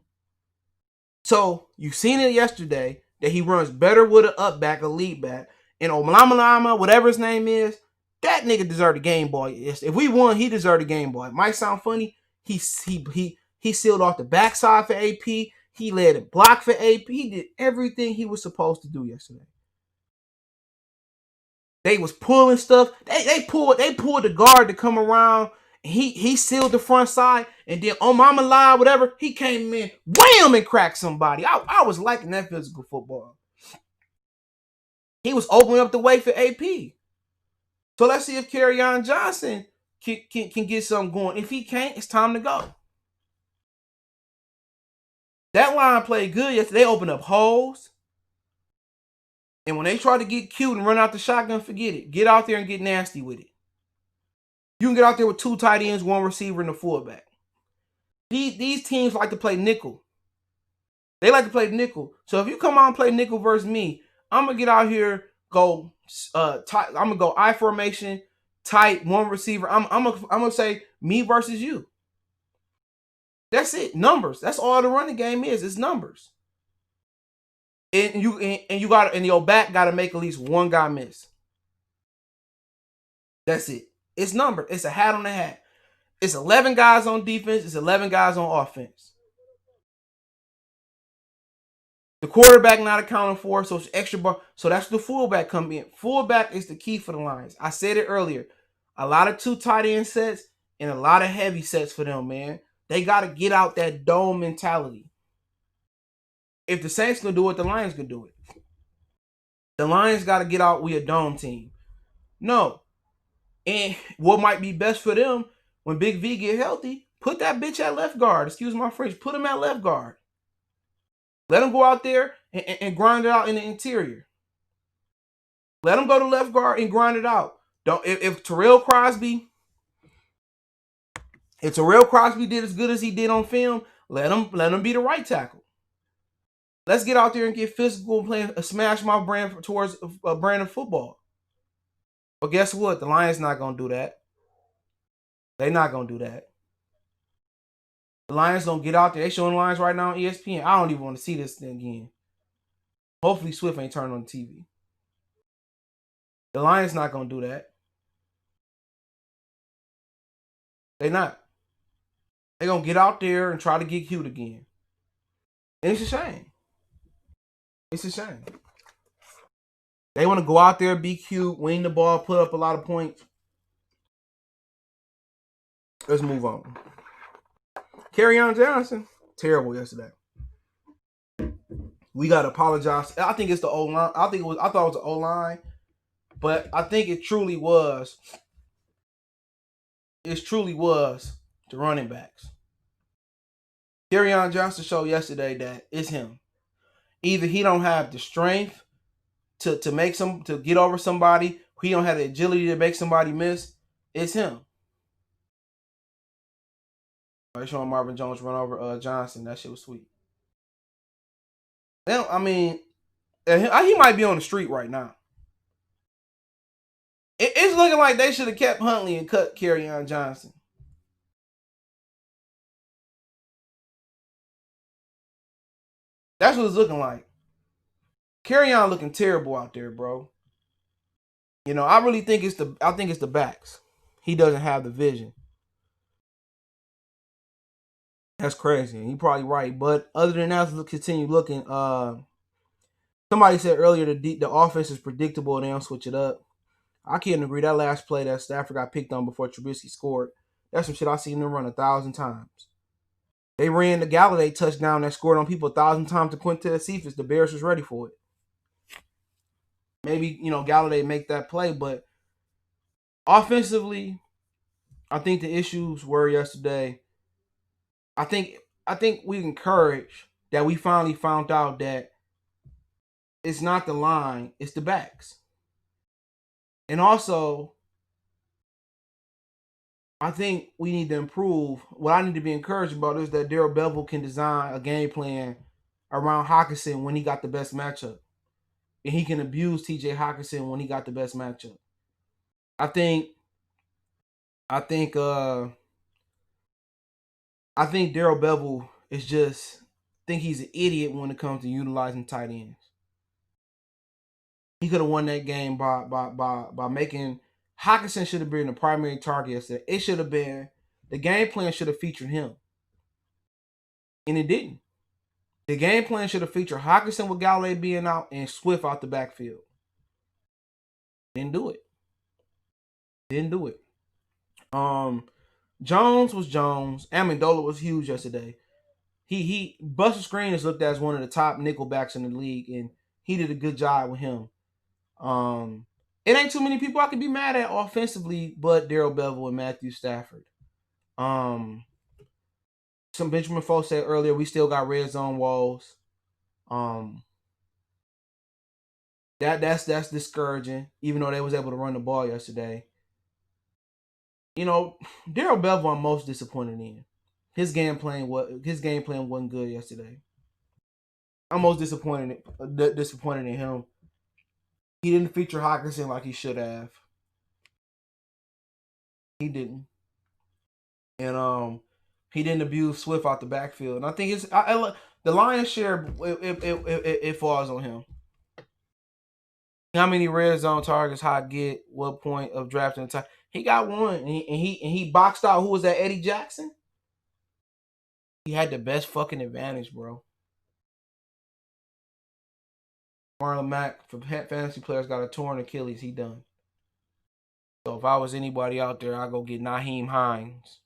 So you seen it yesterday that he runs better with an up back, a lead back. And Omalamalama, whatever his name is, that nigga deserved a Game Boy. If we won, he deserved a Game Boy. It might sound funny. He sealed off the backside for AP. He led a block for AP. He did everything he was supposed to do yesterday. They was pulling stuff. They pulled the guard to come around. He sealed the front side, and then on MLive, whatever, he came in, wham, and cracked somebody. I was liking that physical football. He was opening up the way for AP. So let's see if Kerryon Johnson can get something going. If he can't, it's time to go. That line played good yesterday. They opened up holes. And when they try to get cute and run out the shotgun, forget it. Get out there and get nasty with it. You can get out there with 2 tight ends, 1 receiver, and a fullback. These teams like to play nickel. They like to play nickel. So if you come out and play nickel versus me, I'm gonna get out here, go tight. I'm gonna go I formation, tight, 1 receiver. I'm gonna say me versus you. That's it. Numbers. That's all the running game is. It's numbers. And you got, and your back got to make at least 1 guy miss. That's it. It's numbered. It's a hat on a hat. It's 11 guys on defense. It's 11 guys on offense. The quarterback not accounted for, so it's extra bar. So that's the fullback come in. Fullback is the key for the Lions. I said it earlier. A lot of 2 tight end sets and a lot of heavy sets for them, man. They got to get out that dome mentality. If the Saints can do it, the Lions can do it. The Lions got to get out. We a dome team. No. And what might be best for them when Big V get healthy, put that bitch at left guard. Excuse my French. Put him at left guard. Let him go out there and grind it out in the interior. Let him go to left guard and grind it out. Don't if Terrell Crosby did as good as he did on film, let him be the right tackle. Let's get out there and get physical and play a smash mouth brand towards a brand of football. But guess what? The Lions not gonna do that. They're not gonna do that. The Lions don't get out there. They showing the Lions right now on ESPN. I don't even want to see this thing again. Hopefully Swift ain't turning on the TV. The Lions not gonna do that. They not. They gonna get out there and try to get cute again. And it's a shame. It's a shame. They want to go out there, be cute, win the ball, put up a lot of points. Let's move on. Kerryon Johnson, terrible yesterday. We gotta apologize. I think it's the O-line. I thought it was the O-line, but I think it truly was. It truly was the running backs. Kerryon Johnson showed yesterday that it's him. Either he don't have the strength to get over somebody, he don't have the agility to make somebody miss. It's him. They're showing Marvin Jones run over Johnson. That shit was sweet. I mean, he might be on the street right now. It's looking like they should have kept Huntley and cut Kerryon Johnson. That's what it's looking like. Kerryon looking terrible out there, bro. You know, I really think it's the backs. He doesn't have the vision. That's crazy. You're probably right. But other than that, let's continue looking. Somebody said earlier the offense is predictable and they don't switch it up. I can't agree. That last play that Stafford got picked on before Trubisky scored, that's some shit I've seen them run 1,000 times. They ran the Galladay touchdown that scored on people 1,000 times to Quintez Cephas. The Bears was ready for it. Maybe, Galladay make that play, but offensively, I think the issues were yesterday. I think we encouraged that we finally found out that it's not the line, it's the backs. And also, I think we need to improve. What I need to be encouraged about is that Darrell Bevell can design a game plan around Hockenson when he got the best matchup. And he can abuse TJ Hockenson when he got the best matchup. I think Darrell Bevell is he's an idiot when it comes to utilizing tight ends. He could have won that game by making Hockenson should have been the primary target yesterday. It should have been the game plan should have featured him. And it didn't. The game plan should have featured Hockenson with Galladay being out and Swift out the backfield. Didn't do it. Jones was Jones. Amendola was huge yesterday. Buster Screen is looked at as one of the top nickelbacks in the league, and he did a good job with him. It ain't too many people I could be mad at offensively, but Darrell Bevell and Matthew Stafford. Some Benjamin folks said earlier we still got red zone walls. That's discouraging, even though they was able to run the ball yesterday. Darrell Bevell I'm most disappointed in. His game plan wasn't good yesterday. I'm most disappointed in him. He didn't feature Hockenson like he should have. He didn't. And he didn't abuse Swift out the backfield. And I think the lion's share it falls on him. How many red zone targets Hot get? What point of drafting the time? He got one, and he boxed out. Who was that? Eddie Jackson. He had the best fucking advantage, bro. Marlon Mack, for fantasy players, got a torn Achilles. He done. So if I was anybody out there, I'd go get Naheem Hines.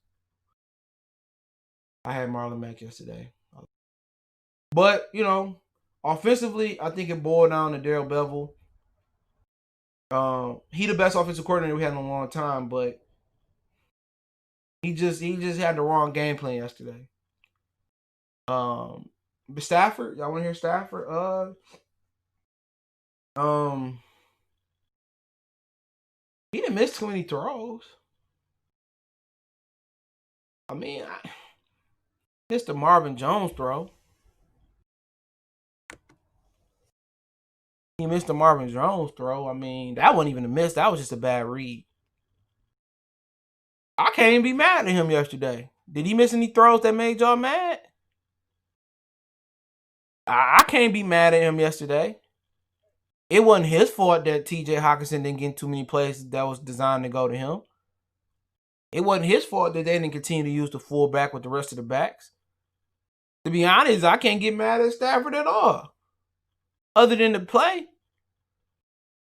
I had Marlon Mack yesterday. But, offensively, I think it boiled down to Darrell Bevell. He the best offensive coordinator we had in a long time, but he just had the wrong game plan yesterday. But Stafford, y'all want to hear Stafford? He didn't miss too many throws. I mean, I missed the Marvin Jones throw. He missed the Marvin Jones throw. I mean, that wasn't even a miss. That was just a bad read. I can't even be mad at him yesterday. Did he miss any throws that made y'all mad? I can't be mad at him yesterday. It wasn't his fault that TJ Hockenson didn't get too many plays that was designed to go to him. It wasn't his fault that they didn't continue to use the fullback with the rest of the backs. To be honest, I can't get mad at Stafford at all. Other than the play.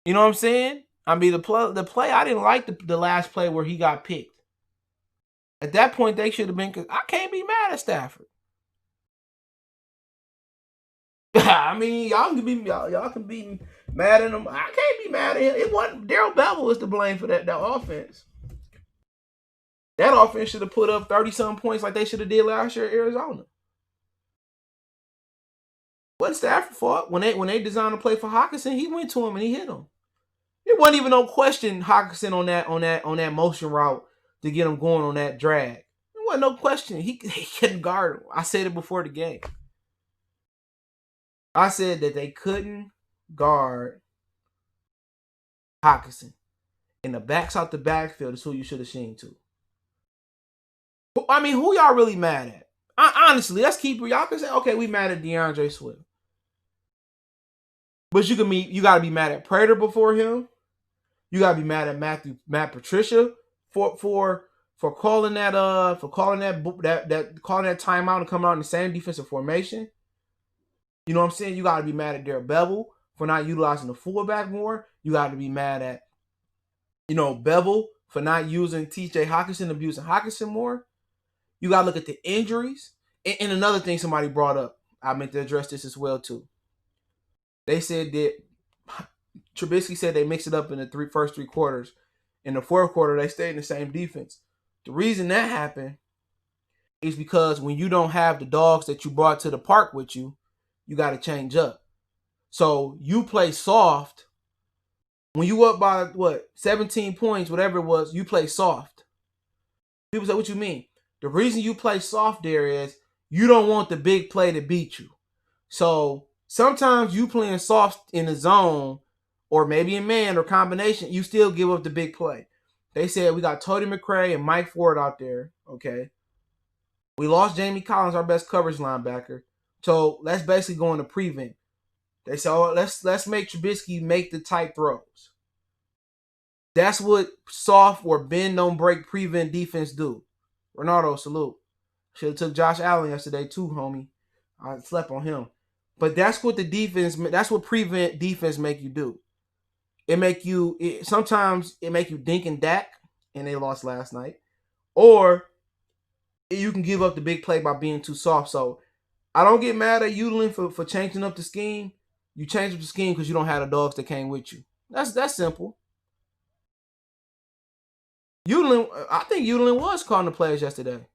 You know what I'm saying? I mean, the play, I didn't like the last play where he got picked. At that point, they should have been, because I can't be mad at Stafford. I mean, y'all can be mad at him. I can't be mad at him. It wasn't Darrell Bevell was to blame for that offense. That offense should have put up 30-something points like they should have did last year at Arizona. Wasn't Stafford's fault. When they designed a play for Hockenson, he went to him and he hit him. It wasn't even no question Hockenson on that motion route to get him going on that drag. It wasn't no question. He couldn't guard him. I said it before the game. I said that they couldn't guard Hockenson. And the backs out the backfield is who you should have seen to. I mean, who y'all really mad at? Honestly, let's keep it. Y'all can say, okay, we mad at DeAndre Swift. But you gotta be mad at Prater before him. You gotta be mad at Matt Patricia for calling that timeout and coming out in the same defensive formation. You know what I'm saying? You gotta be mad at Darrell Bevell for not utilizing the fullback more. You gotta be mad at Bevell for not using TJ Hockenson, abusing Hockenson more. You gotta look at the injuries. And another thing somebody brought up, I meant to address this as well too. They said that Trubisky said they mixed it up in the first three quarters. In the fourth quarter, they stayed in the same defense. The reason that happened is because when you don't have the dogs that you brought to the park with you, you got to change up. So you play soft. When you up by 17 points, whatever it was, you play soft. People say, what you mean? The reason you play soft there is you don't want the big play to beat you. So sometimes you playing soft in the zone or maybe in man or combination, you still give up the big play. They said we got Tony McRae and Mike Ford out there. Okay. We lost Jamie Collins, our best coverage linebacker. So let's basically go into prevent. They said, let's make Trubisky make the tight throws. That's what soft or bend don't break prevent defense do. Ronaldo, salute. Should have took Josh Allen yesterday too, homie. I slept on him. But that's what that's what prevent defense make you do. Sometimes it make you dink and dak, and they lost last night. Or you can give up the big play by being too soft. So I don't get mad at Udelin for changing up the scheme. You change up the scheme because you don't have the dogs that came with you. That's simple. I think Udelin was calling the players yesterday.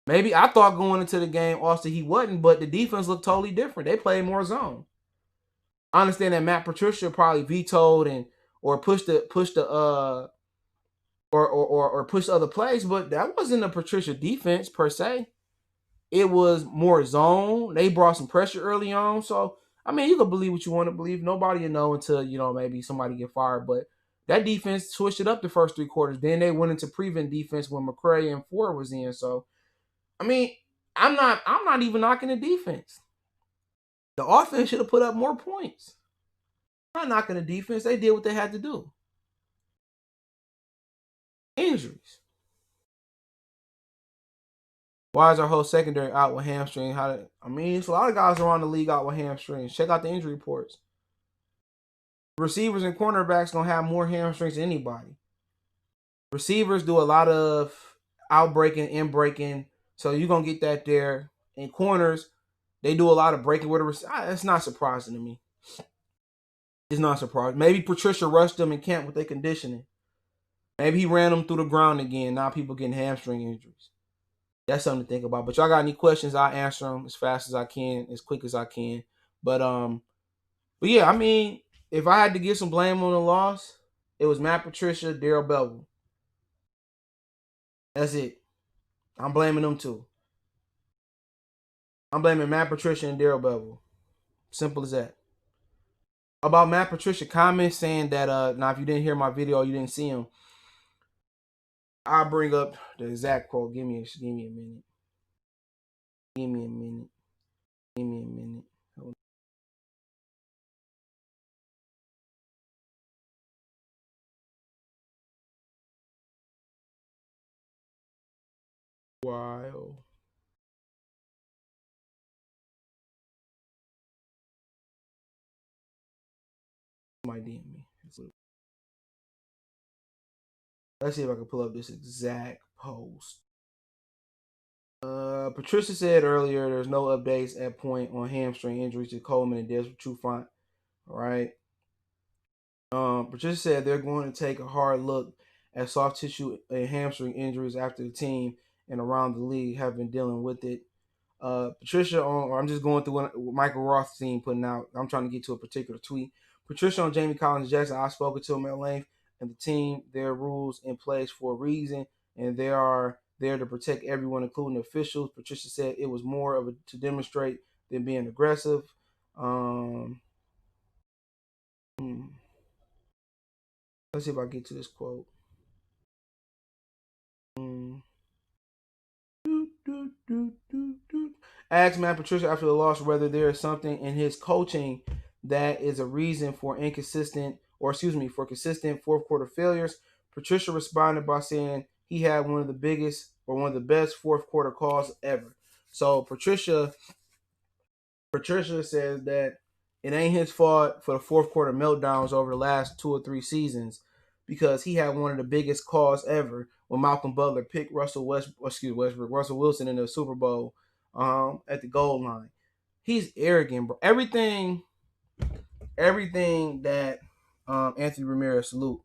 Maybe I thought going into the game, Austin, he wasn't, but the defense looked totally different. They played more zone. I understand that Matt Patricia probably vetoed or pushed other plays, but that wasn't a Patricia defense per se. It was more zone. They brought some pressure early on. So, I mean, you can believe what you want to believe. Nobody will know until, maybe somebody get fired. But that defense switched it up the first three quarters. Then they went into prevent defense when McCray and Ford was in. So, I mean, I'm not even knocking the defense. The offense should have put up more points. I'm not knocking the defense. They did what they had to do. Injuries. Why is our whole secondary out with hamstring? It's a lot of guys around the league out with hamstrings. Check out the injury reports. Receivers and cornerbacks don't have more hamstrings than anybody. Receivers do a lot of out breaking, in breaking, so you're gonna get that there. And corners, they do a lot of breaking with a receiver. It's not surprising to me. It's not surprising. Maybe Patricia rushed them in camp with their conditioning. Maybe he ran them through the ground again. Now people getting hamstring injuries. That's something to think about. But y'all got any questions? I'll answer them as fast as I can, as quick as I can. But yeah, if I had to give some blame on the loss, it was Matt Patricia, Daryl Bevell. That's it. I'm blaming them too. I'm blaming Matt Patricia and Daryl Bevell. Simple as that. About Matt Patricia comments saying that now if you didn't hear my video, you didn't see him. I'll bring up the exact quote. Give me a minute. Give me a minute. Give me a minute. Wow. Might DM me. Let's see if I can pull up this exact post. Patricia said earlier there's no updates at point on hamstring injuries to Coleman and Des Trufant. All right. Patricia said they're going to take a hard look at soft tissue and hamstring injuries after the team and around the league have been dealing with it. Patricia I'm just going through what Michael Rothstein putting out. I'm trying to get to a particular tweet. Patricia on Jamie Collins Jackson. I've spoken to him at length, and the team, there are rules in place for a reason, and they are there to protect everyone, including the officials. Patricia said it was more of to demonstrate than being aggressive. Let's see if I get to this quote. Asked Matt Patricia after the loss whether there is something in his coaching that is a reason for consistent fourth quarter failures. Patricia responded by saying he had one of the best fourth quarter calls ever. So Patricia says that it ain't his fault for the fourth quarter meltdowns over the last 2 or 3 seasons because he had one of the biggest calls ever when Malcolm Butler picked Russell Wilson in the Super Bowl at the goal line. He's arrogant, bro. Everything that Anthony Ramirez salute.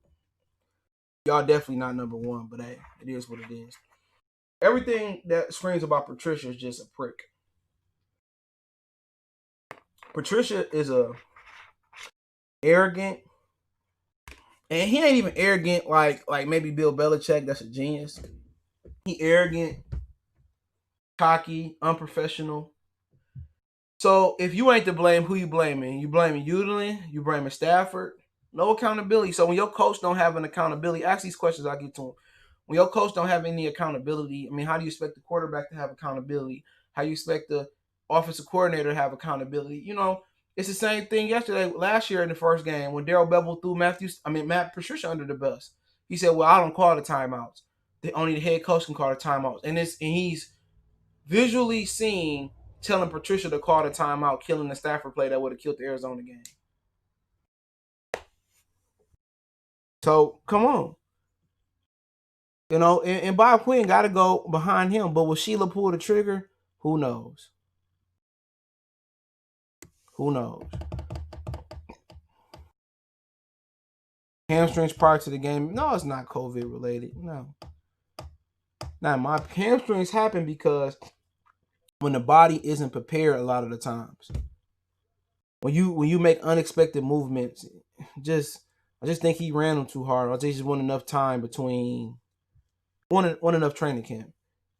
Y'all definitely not number one, but hey, it is what it is. Everything that screams about Patricia is just a prick. Patricia is a arrogant, and he ain't even arrogant like maybe Bill Belichick. That's a genius. He arrogant, cocky, unprofessional. So if you ain't to blame, who you blaming? You blaming Udlin? You blaming Stafford? No accountability. So when your coach don't have an accountability, ask these questions. I get to him. When your coach don't have any accountability, how do you expect the quarterback to have accountability? How do you expect the offensive coordinator to have accountability? It's the same thing last year in the first game when Daryl Bevell threw Matt Patricia under the bus. He said, "Well, I don't call the timeouts. Only the head coach can call the timeouts," and he's visually seeing telling Patricia to call the timeout, killing the Stafford play that would have killed the Arizona game. So come on. And Bob Quinn got to go behind him. But will Sheila pull the trigger? Who knows? Who knows? Hamstrings prior to the game. No, it's not COVID related. No. Now, my hamstrings happen because when the body isn't prepared a lot of the times. When you make unexpected movements, I just think he ran them too hard. I just want enough time between one enough training camp.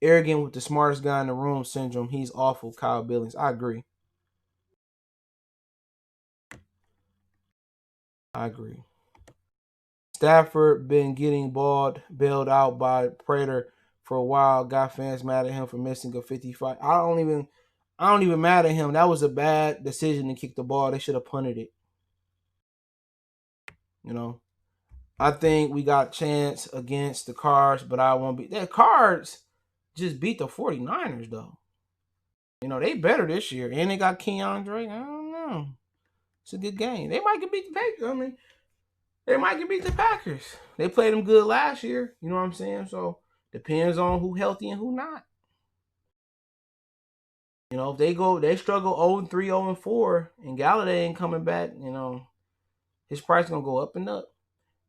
Arrogant with the smartest guy in the room syndrome. He's awful, Kyle Billings. I agree. Stafford been getting bailed out by Prater for a while. Got fans mad at him for missing a 55. I don't even mad at him. That was a bad decision to kick the ball. They should have punted it. I think we got a chance against the Cards, but I won't be. The Cards, just beat the 49ers, though. You know, they better this year. And they got Keandre. I don't know. It's a good game. They might get beat the Packers. I mean, they might get beat the Packers. They played them good last year. You know what I'm saying? So, depends on who healthy and who not. You know, if they struggle 0-3, 0-4, and Galladay ain't coming back, you know, his price gonna go up and up.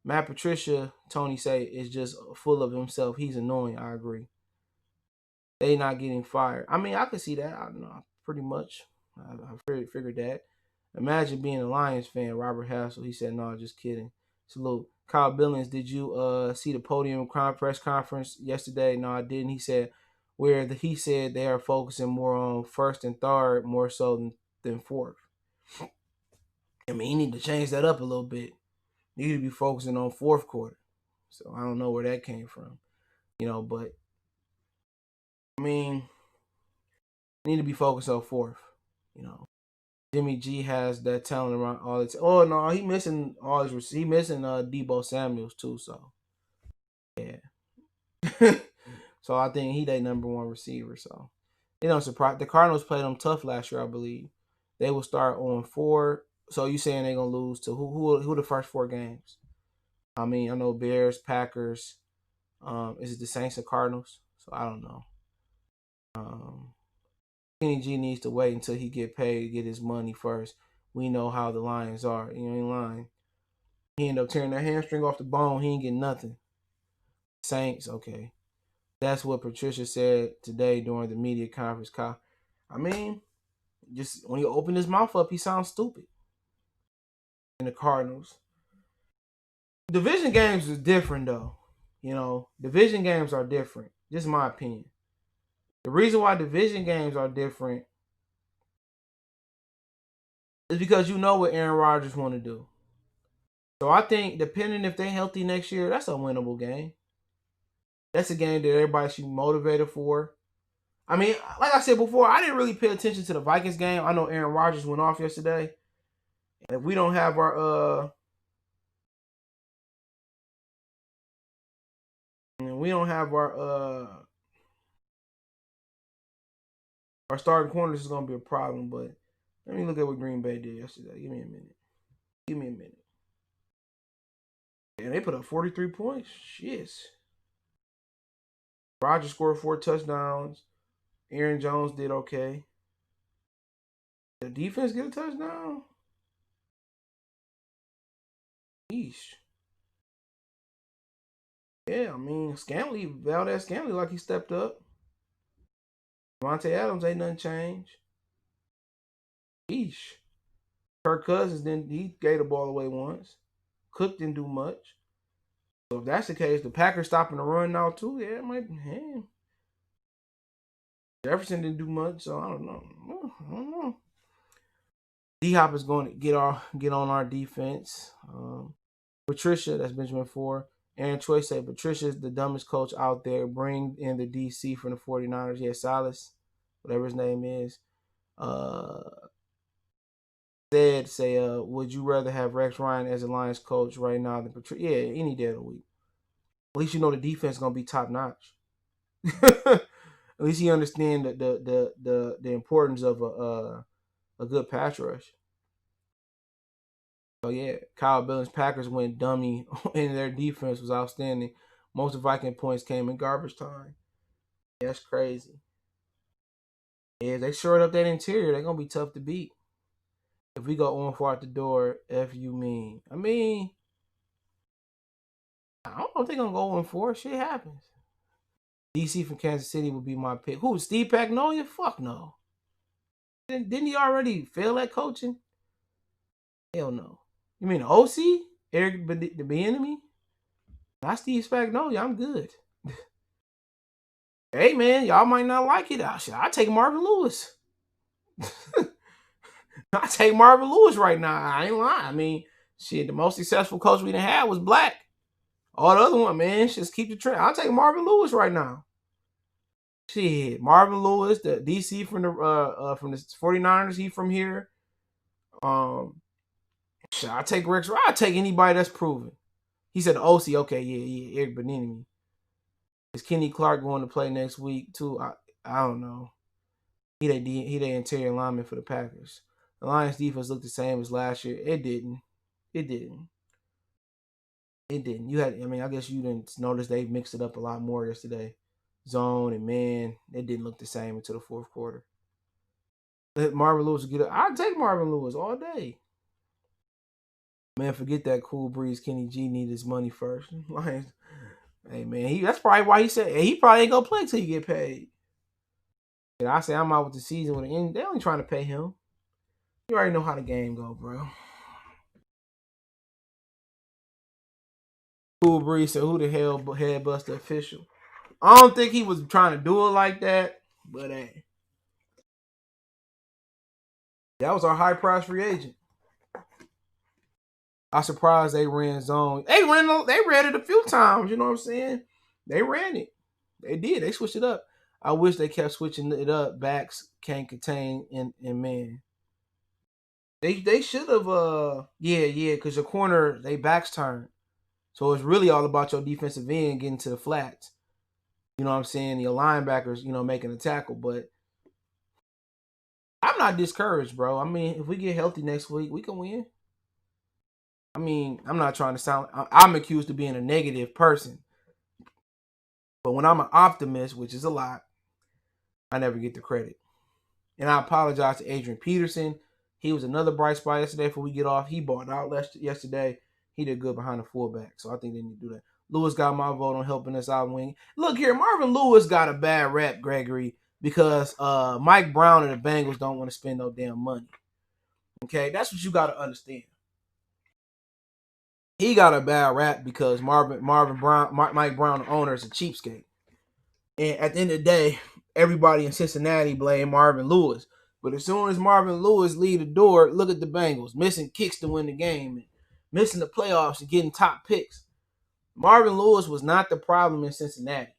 Matt Patricia, Tony say, is just full of himself. He's annoying. I agree. They not getting fired. I mean, I could see that. I don't know, pretty much. I figured that. Imagine being a Lions fan, Robert Hassel. He said, no, just kidding. Salute. Kyle Billings, did you see the podium press conference yesterday? No, I didn't. He said he said they are focusing more on first and third more so than fourth. I mean, you need to change that up a little bit. You need to be focusing on fourth quarter. So I don't know where that came from. You know, but I mean, need to be focused on fourth. You know, Jimmy G has that talent around all the time. Oh no, he missing all his. He missing Debo Samuels too. So yeah. So I think he their number one receiver. So you know, surprise. The Cardinals played them tough last year, I believe. They will start on 4. So you saying they're gonna lose to who the first 4 games? I mean, I know Bears, Packers. Is it the Saints and Cardinals? So I don't know. Kenny G needs to wait until he get paid, get his money first. We know how the Lions are. You ain't lying. He ended up tearing that hamstring off the bone. He ain't getting nothing. Saints, okay. That's what Patricia said today during the media conference. I mean, just when you open his mouth up, he sounds stupid. And the Cardinals. Division games is different, though. You know, division games are different. Just my opinion. The reason why division games are different is because you know what Aaron Rodgers want to do. So I think, depending if they're healthy next year, that's a winnable game. That's a game that everybody should be motivated for. I mean, like I said before, I didn't really pay attention to the Vikings game. I know Aaron Rodgers went off yesterday. And if we don't have our our starting corners is gonna be a problem. But let me look at what Green Bay did yesterday. Give me a minute. And they put up 43 points. Shit. Rodgers scored 4 touchdowns. Aaron Jones did okay. The defense get a touchdown? Yeesh. Yeah, I mean, Valdez Scantling, like he stepped up. Devontae Adams ain't nothing changed. Yeesh. Kirk Cousins, then he gave the ball away once. Cook didn't do much. So if that's the case, the Packers stopping the run now too. Yeah, it might. Yeah. Jefferson didn't do much, so I don't know. D-Hop is going to get on our defense. Patricia, that's Benjamin Ford. Aaron Choi said Patricia is the dumbest coach out there. Bring in the DC from the 49ers. Yeah, Silas, whatever his name is. Would you rather have Rex Ryan as a Lions coach right now than Patricia? Yeah, any day of the week. At least you know the defense is gonna be top notch. At least you understand the importance of a good pass rush. So yeah, Kyle Billings Packers went dummy, and their defense was outstanding. Most of Viking points came in garbage time. Yeah, that's crazy. Yeah, they short up that interior. They're gonna be tough to beat. If we go on for out the door, F you mean? I mean, I don't know if they're gonna go on 4. Shit happens. DC from Kansas City would be my pick. Who? Steve Pagnolia? Fuck no. Didn't he already fail at coaching? Hell no. You mean the OC? Eric the Bieniemy? Not Steve Spagnuolo. I'm good. Hey man, y'all might not like it. I take Marvin Lewis. I take Marvin Lewis right now. I ain't lying. I mean, shit, the most successful coach we done had was black. All the other one, man, just keep the trend. I'll take Marvin Lewis right now. Shit, Marvin Lewis, the DC from the 49ers. He from here. I take Rex. I take anybody that's proven. He said the OC. Okay, yeah, Eric Bieniemy. Is Kenny Clark going to play next week too? I don't know. He the interior lineman for the Packers. The Lions defense looked the same as last year. It didn't. It didn't. It didn't. I guess you didn't notice they mixed it up a lot more yesterday. Zone and man, it didn't look the same until the fourth quarter. Let Marvin Lewis get it. I'd take Marvin Lewis all day. Man, forget that Cool Breeze. Kenny G need his money first. Lions. Hey man, that's probably why he said he probably ain't gonna play till he get paid. And I say I'm out with the season with the end. They only trying to pay him. You already know how the game go, bro. Cool Breeze said, "Who the hell head bust the official?" I don't think he was trying to do it like that, but hey, that was our high price free agent. I'm surprised they ran zone. They ran it a few times. You know what I'm saying? They ran it. They did. They switched it up. I wish they kept switching it up. Backs can't contain and man. They should have because your corner, they backs turn. So it's really all about your defensive end getting to the flats. You know what I'm saying? Your linebackers, making a tackle. But I'm not discouraged, bro. I mean, if we get healthy next week, we can win. I mean, I'm not trying to sound... I'm accused of being a negative person. But when I'm an optimist, which is a lot, I never get the credit. And I apologize to Adrian Peterson. He was another bright spot yesterday before we get off. He bought out yesterday. He did good behind the fullback. So I think they need to do that. Lewis got my vote on helping us out wing. Look here, Marvin Lewis got a bad rep, Gregory, because Mike Brown and the Bengals don't want to spend no damn money. Okay, that's what you got to understand. He got a bad rap because Mike Brown, the owner, is a cheapskate. And at the end of the day, everybody in Cincinnati blame Marvin Lewis. But as soon as Marvin Lewis leave the door, look at the Bengals. Missing kicks to win the game. And missing the playoffs and getting top picks. Marvin Lewis was not the problem in Cincinnati.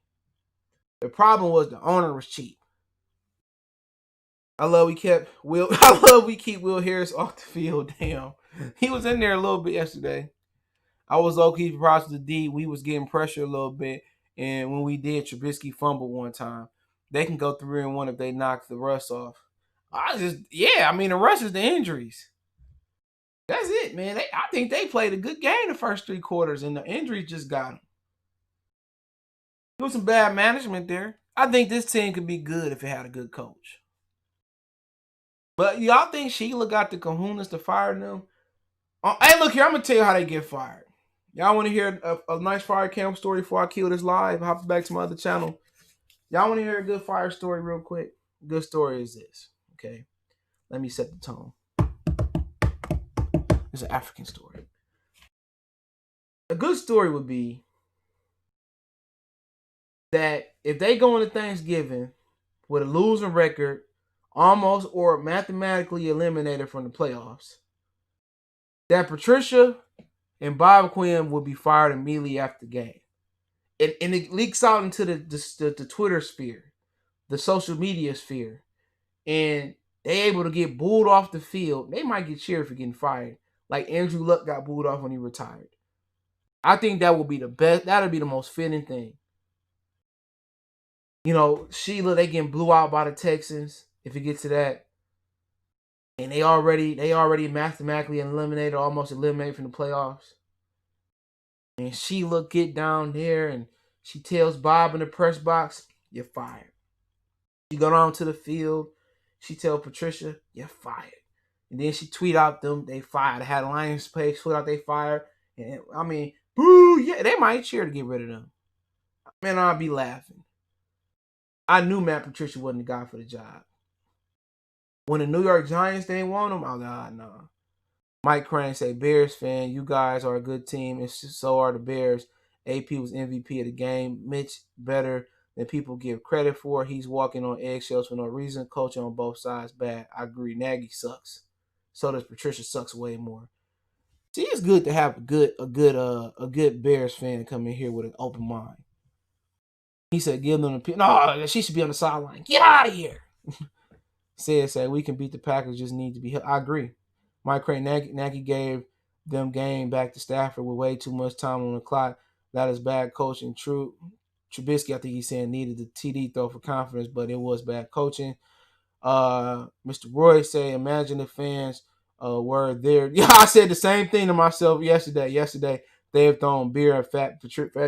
The problem was the owner was cheap. I love we keep Will Harris off the field. Damn. He was in there a little bit yesterday. I was low-key surprised with the D. We was getting pressure a little bit. And when we did, Trubisky fumbled one time. They can go 3-1 if they knock the Russ off. The Russ is the injuries. That's it, man. I think they played a good game the first 3 quarters, and the injuries just got them. There was some bad management there. I think this team could be good if it had a good coach. But y'all think Sheila got the kahunas to fire them? Hey, look here. I'm going to tell you how they get fired. Y'all want to hear a nice fire camp story before I kill this live? Hop back to my other channel. Y'all want to hear a good fire story real quick? Good story is this, okay? Let me set the tone. It's an African story. A good story would be that if they go into Thanksgiving with a losing record, almost or mathematically eliminated from the playoffs, that Patricia and Bob Quinn will be fired immediately after the game. And it leaks out into the Twitter sphere, the social media sphere. And they able to get booed off the field. They might get cheered for getting fired. Like Andrew Luck got booed off when he retired. I think that will be the best. That'll be the most fitting thing. Sheila, they getting blew out by the Texans, if it gets to that. And they already mathematically almost eliminated from the playoffs. And Sheila get down there and she tells Bob in the press box, "You're fired." She go down to the field. She tell Patricia, "You're fired." And then she tweet out them, they fired. They had Lions page, tweet out they fired. And boo, yeah, they might cheer to get rid of them. Man, I'll be laughing. I knew Matt Patricia wasn't the guy for the job. When the New York Giants didn't want him, I was like, no. Mike Crane say, "Bears fan, you guys are a good team, and so are the Bears. AP was MVP of the game. Mitch better than people give credit for. He's walking on eggshells for no reason. Coaching on both sides bad. I agree. Nagy sucks. So does Patricia. Sucks way more." See, it's good to have a good Bears fan come in here with an open mind. He said, "Give them no, she should be on the sideline. Get out of here." Say we can beat the Packers. Just need to be. I agree. Mike Crane, Nagy gave them game back to Stafford with way too much time on the clock. That is bad coaching. True. Trubisky, I think he's saying, needed the TD throw for confidence, but it was bad coaching. Mr. Roy say, imagine if fans were there. Yeah, I said the same thing to myself yesterday. Yesterday, they have thrown beer at Fatty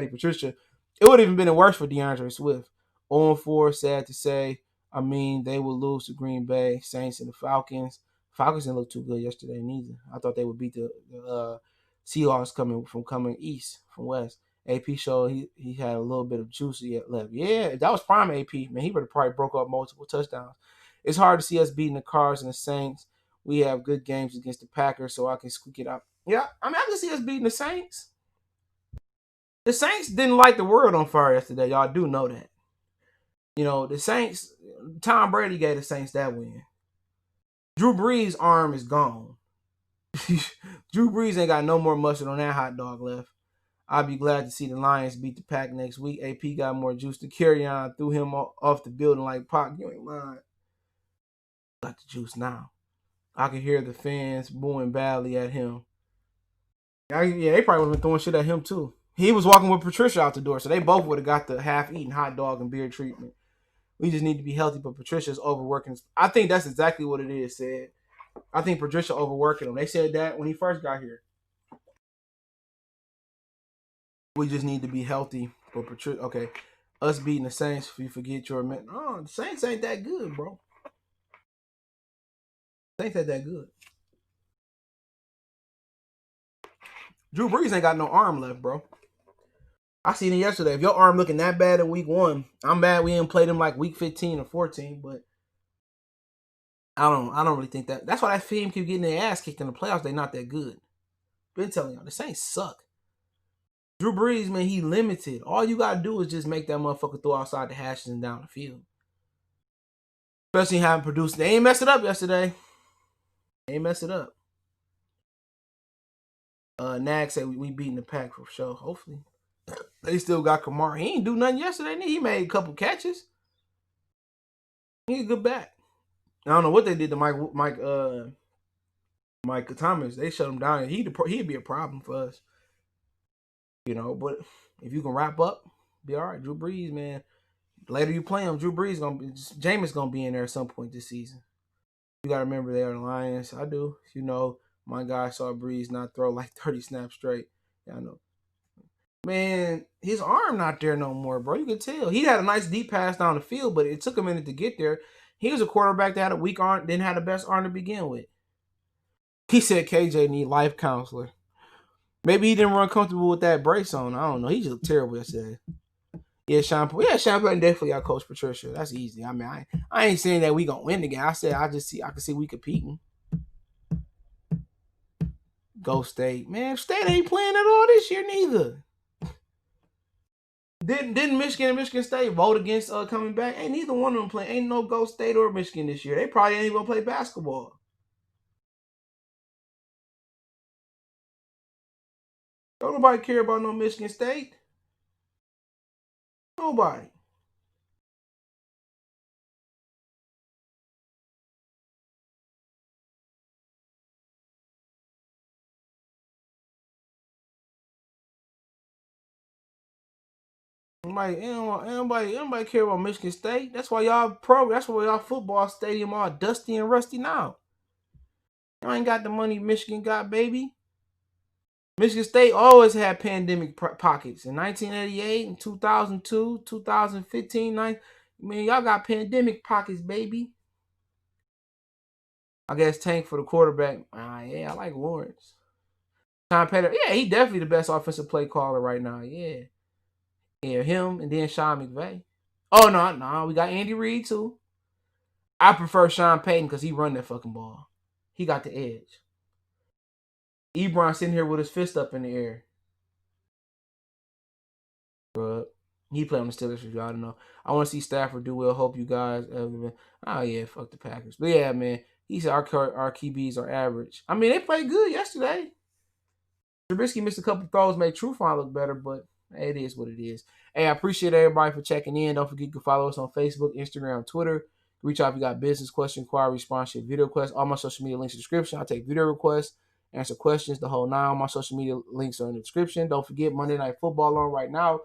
Patricia. It would have even been worse for DeAndre Swift. 0-4, sad to say. I mean, they will lose to Green Bay, Saints, and the Falcons. Falcons didn't look too good yesterday neither. I thought they would beat the Seahawks coming east from west. AP showed he had a little bit of juice yet left. Yeah, that was prime AP. Man, he would have probably broke up multiple touchdowns. It's hard to see us beating the Cards and the Saints. We have good games against the Packers, so I can squeak it out. Yeah, I mean, I can see us beating the Saints. The Saints didn't light the world on fire yesterday. Y'all do know that. You know, the Saints, Tom Brady gave the Saints that win. Drew Brees' arm is gone. Drew Brees ain't got no more mustard on that hot dog left. I'll be glad to see the Lions beat the Pack next week. AP got more juice to carry on. Threw him off the building like Pac. You ain't lying. Got the juice now. I can hear the fans booing badly at him. Yeah, they probably would have been throwing shit at him too. He was walking with Patricia out the door, so they both would have got the half-eaten hot dog and beer treatment. We just need to be healthy, but Patricia's overworking. I think that's exactly what it is, said. I think Patricia overworking him. They said that when he first got here. We just need to be healthy for Patricia. Okay, us beating the Saints, if you forget your man. Oh, the Saints ain't that good, bro. Saints ain't that good. Drew Brees ain't got no arm left, bro. I seen it yesterday. If your arm looking that bad in week 1, I'm mad we didn't play them like week 15 or 14, but I don't really think that. That's why that team keep getting their ass kicked in the playoffs. They not that good. Been telling y'all, the Saints suck. Drew Brees, man, he limited. All you gotta do is just make that motherfucker throw outside the hashes and down the field. Especially having produced. They ain't messed it up yesterday. They ain't messed it up. Nag said we beating the Pack for sure. Hopefully. They still got Kamara. He ain't do nothing yesterday. He made a couple catches. He's a good back. I don't know what they did to Mike Thomas. They shut him down. He'd be a problem for us. You know, but if you can wrap up, be all right. Drew Brees, man. The later you play him, Drew Brees Jameis gonna be in there at some point this season. You gotta remember they are the Lions. I do. You know, my guy saw Brees not throw like 30 snaps straight. Yeah, I know. Man, his arm not there no more, bro. You can tell. He had a nice deep pass down the field, but it took a minute to get there. He was a quarterback that had a weak arm, didn't have the best arm to begin with. He said KJ need life counselor. Maybe he didn't run comfortable with that brace on. I don't know. He just looked terrible yesterday. Yeah, Sean Payton definitely got Coach Patricia. That's easy. I mean, I ain't saying that we gonna win the game. I said I can see we competing. Go State. Man, State ain't playing at all this year neither. Didn't Michigan and Michigan State vote against coming back? Ain't neither one of them playing. Ain't no Go State or Michigan this year. They probably ain't even gonna play basketball. Don't nobody care about no Michigan State. Nobody. Nobody care about Michigan State. That's why that's why y'all football stadium all dusty and rusty now. Y'all ain't got the money Michigan got, baby. Michigan State always had pandemic pockets. In 1988, in 2002, 2015, man, y'all got pandemic pockets, baby. I guess Tank for the quarterback. Yeah, I like Lawrence. Tom Petty, yeah, he definitely the best offensive play caller right now. Yeah. Yeah, him and then Sean McVay. Oh, no, we got Andy Reid too. I prefer Sean Payton because he run that fucking ball. He got the edge. Ebron sitting here with his fist up in the air. Bro, he played on the Steelers if y'all don't know. I want to see Stafford do well. Hope you guys oh yeah, fuck the Packers. But yeah, man, he said our QBs are average. I mean, they played good yesterday. Trubisky missed a couple throws, made Trufant look better, but it is what it is. Hey, I appreciate everybody for checking in. Don't forget you can follow us on Facebook, Instagram, Twitter. Reach out if you got business question, inquiry, sponsorship, video requests. All my social media links in the description. I take video requests, answer questions, the whole nine. All my social media links are in the description. Don't forget Monday Night Football on right now.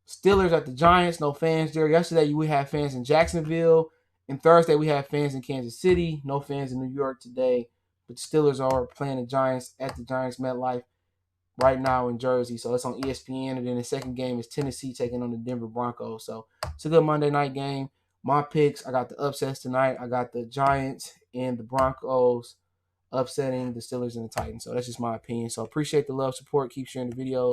Steelers at the Giants, no fans there. Yesterday we had fans in Jacksonville. And Thursday we had fans in Kansas City. No fans in New York today. But the Steelers are playing the Giants at the Giants MetLife right now in Jersey. So it's on ESPN. And then the second game is Tennessee taking on the Denver Broncos. So it's a good Monday night game. My picks, I got the upsets tonight. I got the Giants and the Broncos upsetting the Steelers and the Titans. So that's just my opinion. So appreciate the love, support. Keep sharing the videos.